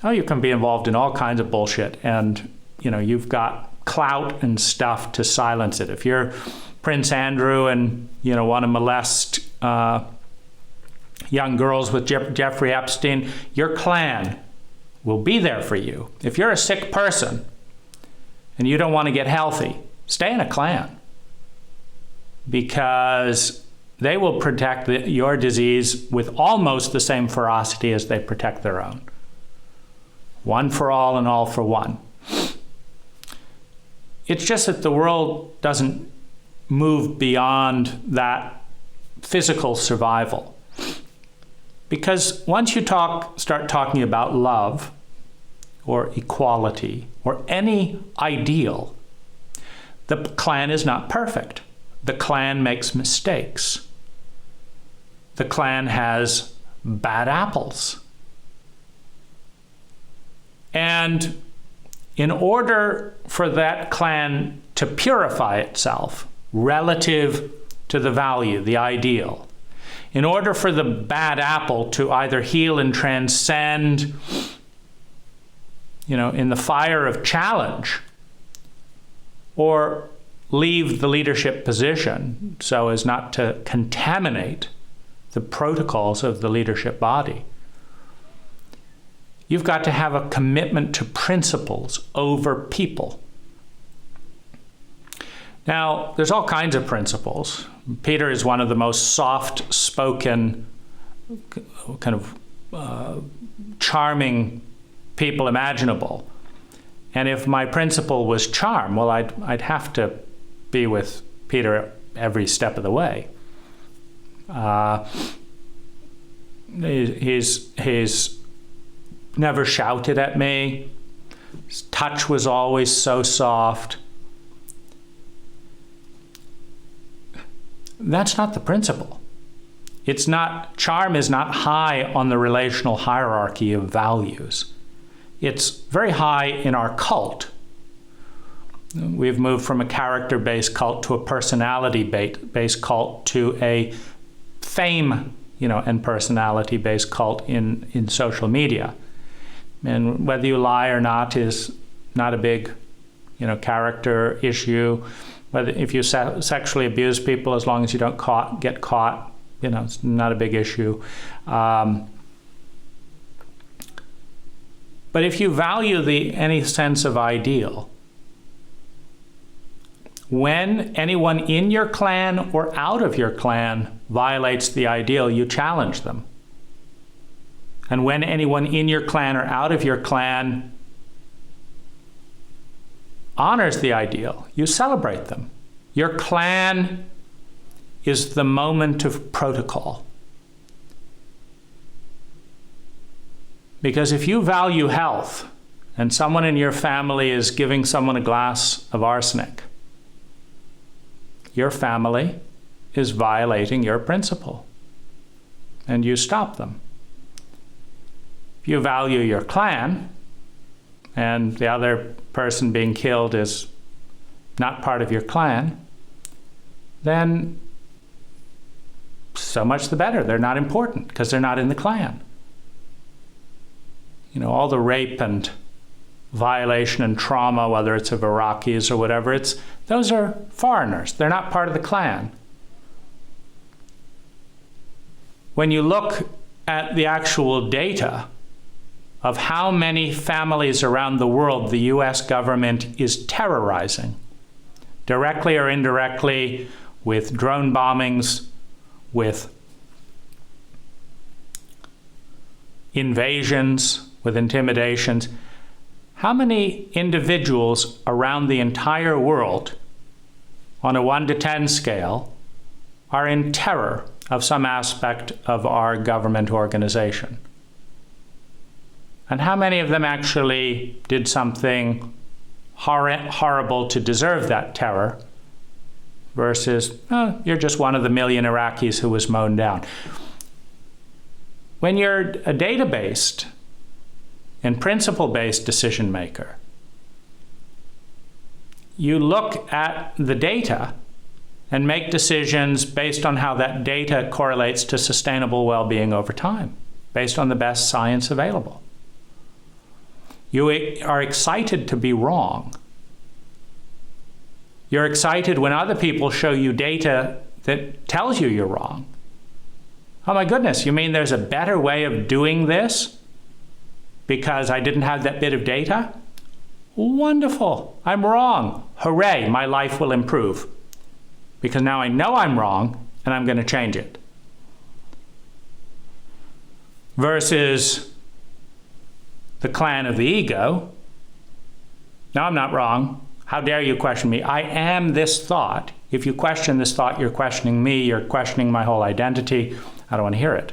you can be involved in all kinds of bullshit, and you've got clout and stuff to silence it. If you're Prince Andrew and want to molest young girls with Jeffrey Epstein, your clan will be there for you. If you're a sick person and you don't want to get healthy, stay in a clan, because they will protect your disease with almost the same ferocity as they protect their own. One for all and all for one. It's just that the world doesn't move beyond that physical survival. Because once you start talking about love or equality or any ideal, the clan is not perfect. the clan makes mistakes. The clan has bad apples. And in order for that clan to purify itself relative to the value, the ideal, in order for the bad apple to either heal and transcend, in the fire of challenge, or leave the leadership position so as not to contaminate the protocols of the leadership body, you've got to have a commitment to principles over people. Now, there's all kinds of principles. Peter is one of the most soft-spoken, kind of charming people imaginable. And if my principle was charm, well, I'd have to be with Peter every step of the way. He's never shouted at me. His touch was always so soft. That's not the principle. Charm is not high on the relational hierarchy of values. It's very high in our cult. We've moved from a character-based cult to a personality-based cult to a fame, and personality-based cult in social media. And whether you lie or not is not a big, character issue. Whether if you sexually abuse people, as long as you don't get caught, it's not a big issue. But if you value any sense of ideal, when anyone in your clan or out of your clan violates the ideal, you challenge them. And when anyone in your clan or out of your clan honors the ideal, you celebrate them. Your clan is the moment of protocol. Because if you value health and someone in your family is giving someone a glass of arsenic, your family is violating your principle, and you stop them. If you value your clan, and the other person being killed is not part of your clan, then so much the better. They're not important because they're not in the clan. All the rape and violation and trauma, whether it's of Iraqis or whatever, those are foreigners. They're not part of the clan. When you look at the actual data of how many families around the world the US government is terrorizing, directly or indirectly, with drone bombings, with invasions, with intimidations, how many individuals around the entire world on a 1 to 10 scale are in terror of some aspect of our government organization? And how many of them actually did something horrible to deserve that terror versus, you're just one of the million Iraqis who was mown down? When you're a data-based and principle-based decision maker, you look at the data and make decisions based on how that data correlates to sustainable well-being over time, based on the best science available. You are excited to be wrong. You're excited when other people show you data that tells you you're wrong. Oh my goodness, you mean there's a better way of doing this because I didn't have that bit of data? Wonderful, I'm wrong. Hooray, my life will improve. Because now I know I'm wrong and I'm going to change it. Versus the clan of the ego. No, I'm not wrong. How dare you question me? I am this thought. If you question this thought, you're questioning me, you're questioning my whole identity. I don't want to hear it.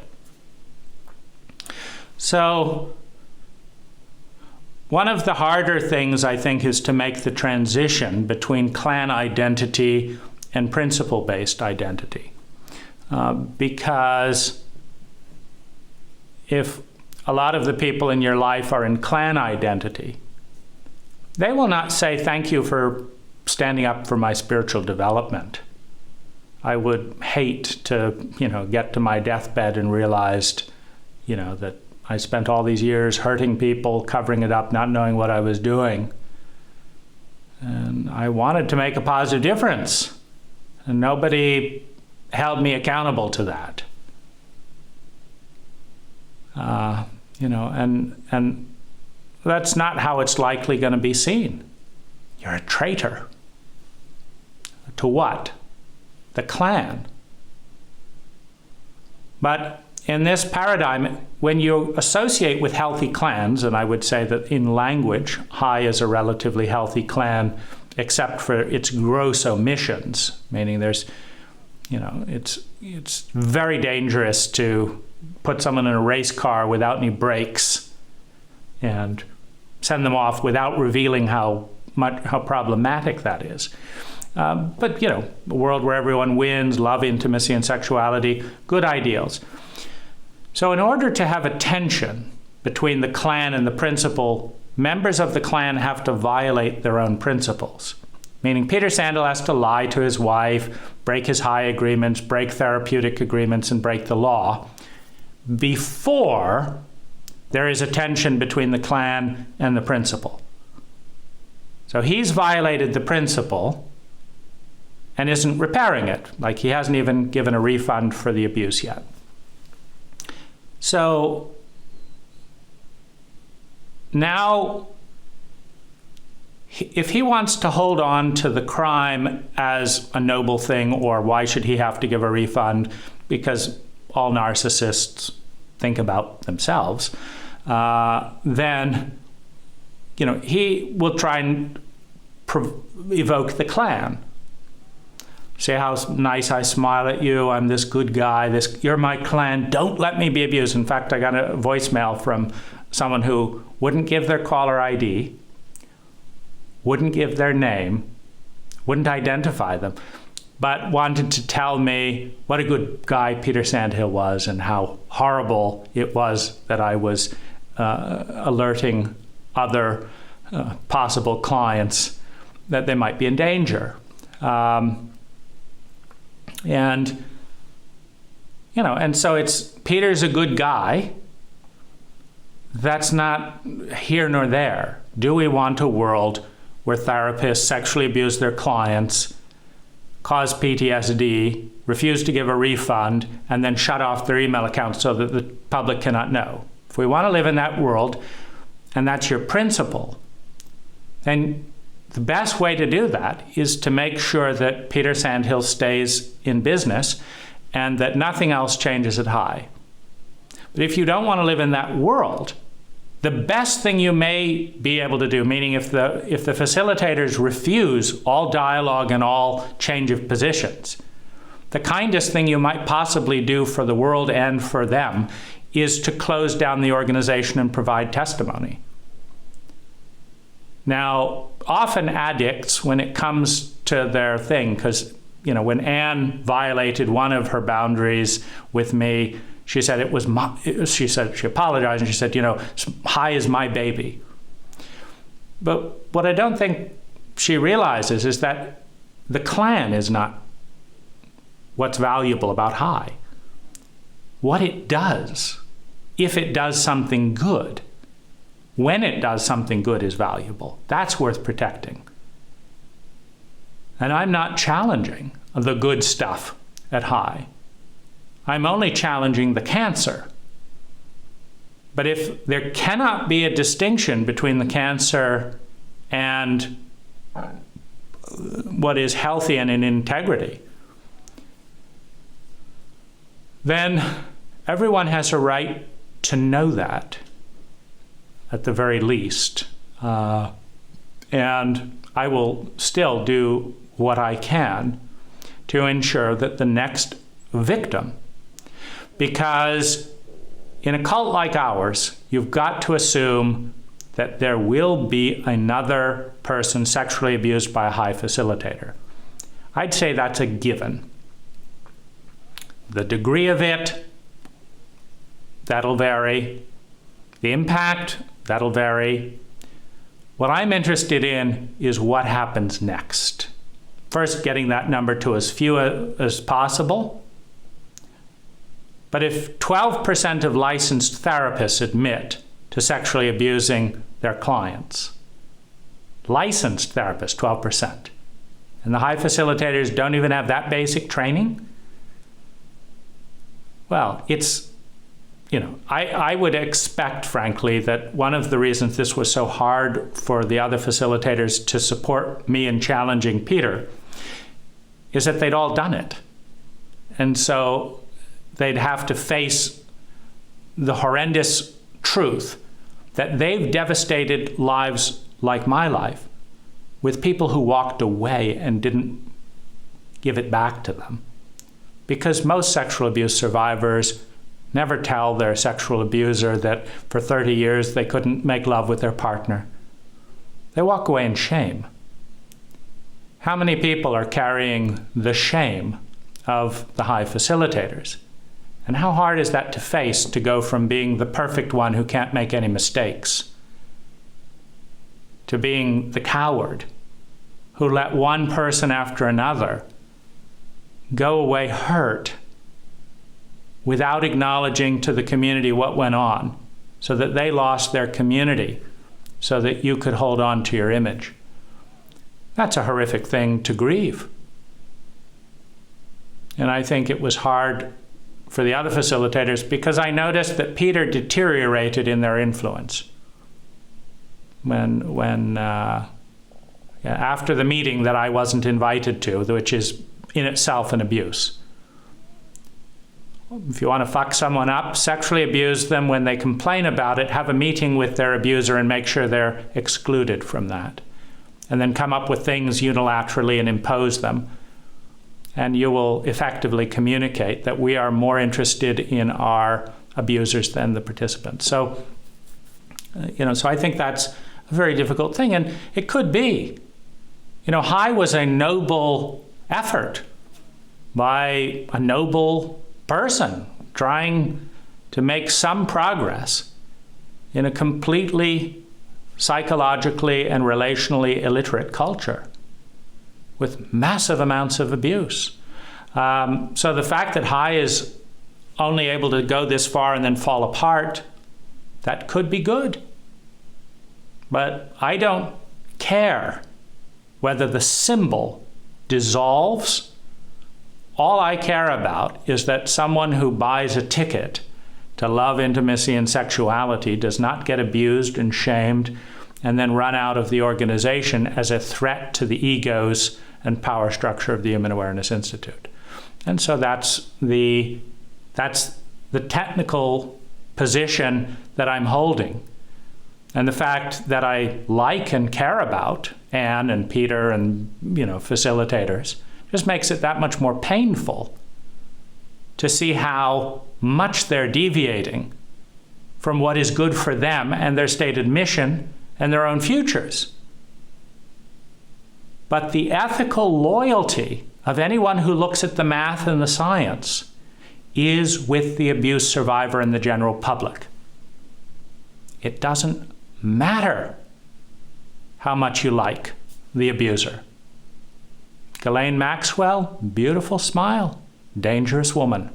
So, one of the harder things, I think, is to make the transition between clan identity and principle-based identity. Because if a lot of the people in your life are in clan identity, they will not say, thank you for standing up for my spiritual development. I would hate to, get to my deathbed and realized, that I spent all these years hurting people, covering it up, not knowing what I was doing. And I wanted to make a positive difference. And nobody held me accountable to that. And that's not how it's likely going to be seen. You're a traitor. To what? The clan. But in this paradigm, when you associate with healthy clans, and I would say that in language, High is a relatively healthy clan, except for its gross omissions, meaning there's, it's very dangerous to put someone in a race car without any brakes and send them off without revealing how problematic that is. But, a world where everyone wins, love, intimacy, and sexuality, good ideals. So in order to have a tension between the clan and the principle, members of the clan have to violate their own principles. Meaning Peter Sandel has to lie to his wife, break his High agreements, break therapeutic agreements, and break the law before there is a tension between the clan and the principle. So he's violated the principle and isn't repairing it. Like he hasn't even given a refund for the abuse yet. So now, if he wants to hold on to the crime as a noble thing, or why should he have to give a refund? Because all narcissists think about themselves, then, he will try and evoke the clan. Say how nice I smile at you, I'm this good guy, you're my clan, don't let me be abused. In fact, I got a voicemail from someone who wouldn't give their caller ID, wouldn't give their name, wouldn't identify them, but wanted to tell me what a good guy Peter Sandhill was and how horrible it was that I was alerting other possible clients that they might be in danger. And so it's Peter's a good guy. That's not here nor there. Do we want a world where therapists sexually abuse their clients, cause PTSD, refuse to give a refund, and then shut off their email accounts so that the public cannot know? If we want to live in that world, and that's your principle, then the best way to do that is to make sure that Peter Sandhill stays in business and that nothing else changes at High. But if you don't want to live in that world, the best thing you may be able to do, meaning if the facilitators refuse all dialogue and all change of positions, the kindest thing you might possibly do for the world and for them is to close down the organization and provide testimony. Now, often addicts, when it comes to their thing, because, when Anne violated one of her boundaries with me, she said she apologized and she said, High is my baby. But what I don't think she realizes is that the clan is not what's valuable about High. What it does, if it does something good, when it does something good is valuable. That's worth protecting. And I'm not challenging the good stuff at High. I'm only challenging the cancer. But if there cannot be a distinction between the cancer and what is healthy and in integrity, then everyone has a right to know that, at the very least. And I will still do what I can to ensure that the next victim, because in a cult like ours, you've got to assume that there will be another person sexually abused by a High facilitator. I'd say that's a given. The degree of it, that'll vary. The impact, that'll vary. What I'm interested in is what happens next. First, getting that number to as few as possible. But if 12% of licensed therapists admit to sexually abusing their clients, licensed therapists, 12%, and the high facilitators don't even have that basic training, well, it's, I would expect, frankly, that one of the reasons this was so hard for the other facilitators to support me in challenging Peter is that they'd all done it. And so they'd have to face the horrendous truth that they've devastated lives like my life with people who walked away and didn't give it back to them. Because most sexual abuse survivors never tell their sexual abuser that for 30 years they couldn't make love with their partner. They walk away in shame. How many people are carrying the shame of the high facilitators? And how hard is that to face, to go from being the perfect one who can't make any mistakes to being the coward who let one person after another go away hurt without acknowledging to the community what went on, so that they lost their community so that you could hold on to your image. That's a horrific thing to grieve. And I think it was hard for the other facilitators because I noticed that Peter deteriorated in their influence. When after the meeting that I wasn't invited to, which is in itself an abuse. If you want to fuck someone up, sexually abuse them. When they complain about it, have a meeting with their abuser and make sure they're excluded from that. And then come up with things unilaterally and impose them. And you will effectively communicate that we are more interested in our abusers than the participants. So, so I think that's a very difficult thing. And it could be. High was a noble effort by a noble person trying to make some progress in a completely psychologically and relationally illiterate culture with massive amounts of abuse. So the fact that High is only able to go this far and then fall apart, that could be good. But I don't care whether the symbol dissolves. All I care about is that someone who buys a ticket to love, intimacy, and sexuality does not get abused and shamed and then run out of the organization as a threat to the egos and power structure of the Human Awareness Institute. And so that's the technical position that I'm holding. And the fact that I like and care about Anne and Peter and facilitators just makes it that much more painful to see how much they're deviating from what is good for them and their stated mission and their own futures. But the ethical loyalty of anyone who looks at the math and the science is with the abuse survivor and the general public. It doesn't matter how much you like the abuser. Ghislaine Maxwell, beautiful smile, dangerous woman.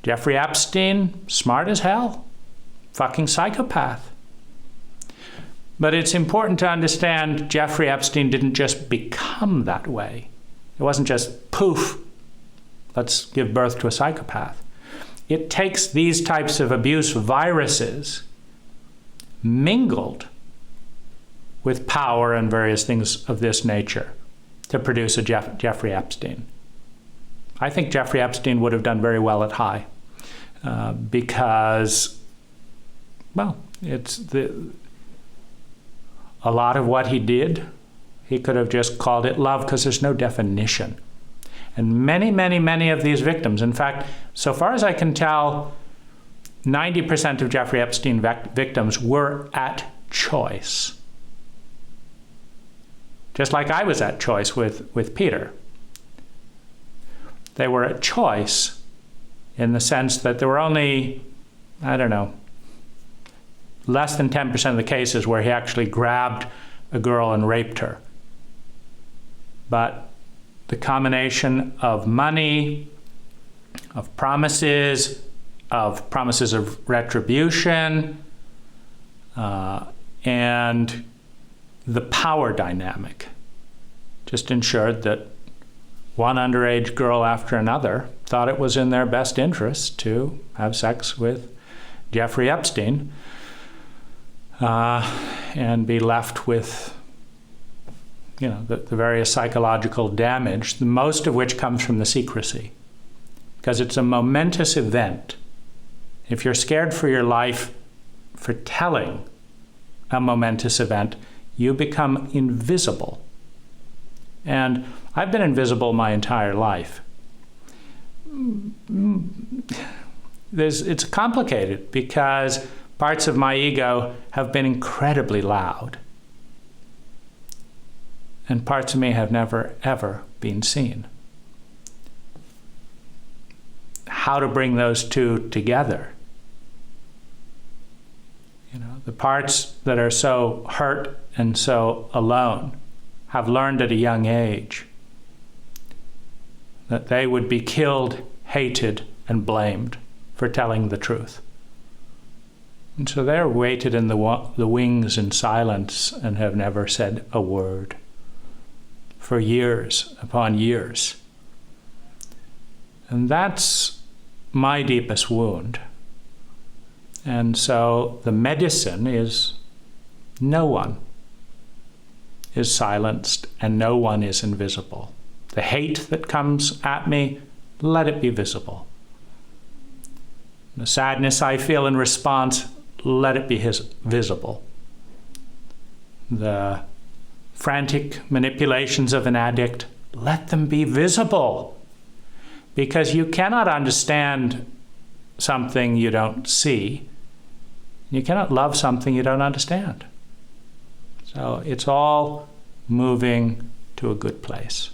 Jeffrey Epstein, smart as hell, fucking psychopath. But it's important to understand Jeffrey Epstein didn't just become that way. It wasn't just poof, let's give birth to a psychopath. It takes these types of abuse viruses mingled with power and various things of this nature to produce a Jeffrey Epstein. I think Jeffrey Epstein would have done very well at High because, a lot of what he did, he could have just called it love because there's no definition. And many, many, many of these victims, in fact, so far as I can tell, 90% of Jeffrey Epstein victims were at choice. just like I was at choice with Peter. They were at choice in the sense that there were only, less than 10% of the cases where he actually grabbed a girl and raped her. But the combination of money, of promises of retribution, and the power dynamic just ensured that one underage girl after another thought it was in their best interest to have sex with Jeffrey Epstein and be left with the various psychological damage, most of which comes from the secrecy. Because it's a momentous event. If you're scared for your life for telling a momentous event, you become invisible. And I've been invisible my entire life. It's complicated because parts of my ego have been incredibly loud. And parts of me have never, ever been seen. How to bring those two together. The parts that are so hurt and so alone have learned at a young age that they would be killed, hated, and blamed for telling the truth. And so they're waited in the wings in silence and have never said a word for years upon years. And that's my deepest wound. And so the medicine is no one is silenced and no one is invisible. The hate that comes at me, let it be visible. The sadness I feel in response, let it be visible. The frantic manipulations of an addict, let them be visible. Because you cannot understand something you don't see. You cannot love something you don't understand. So it's all moving to a good place.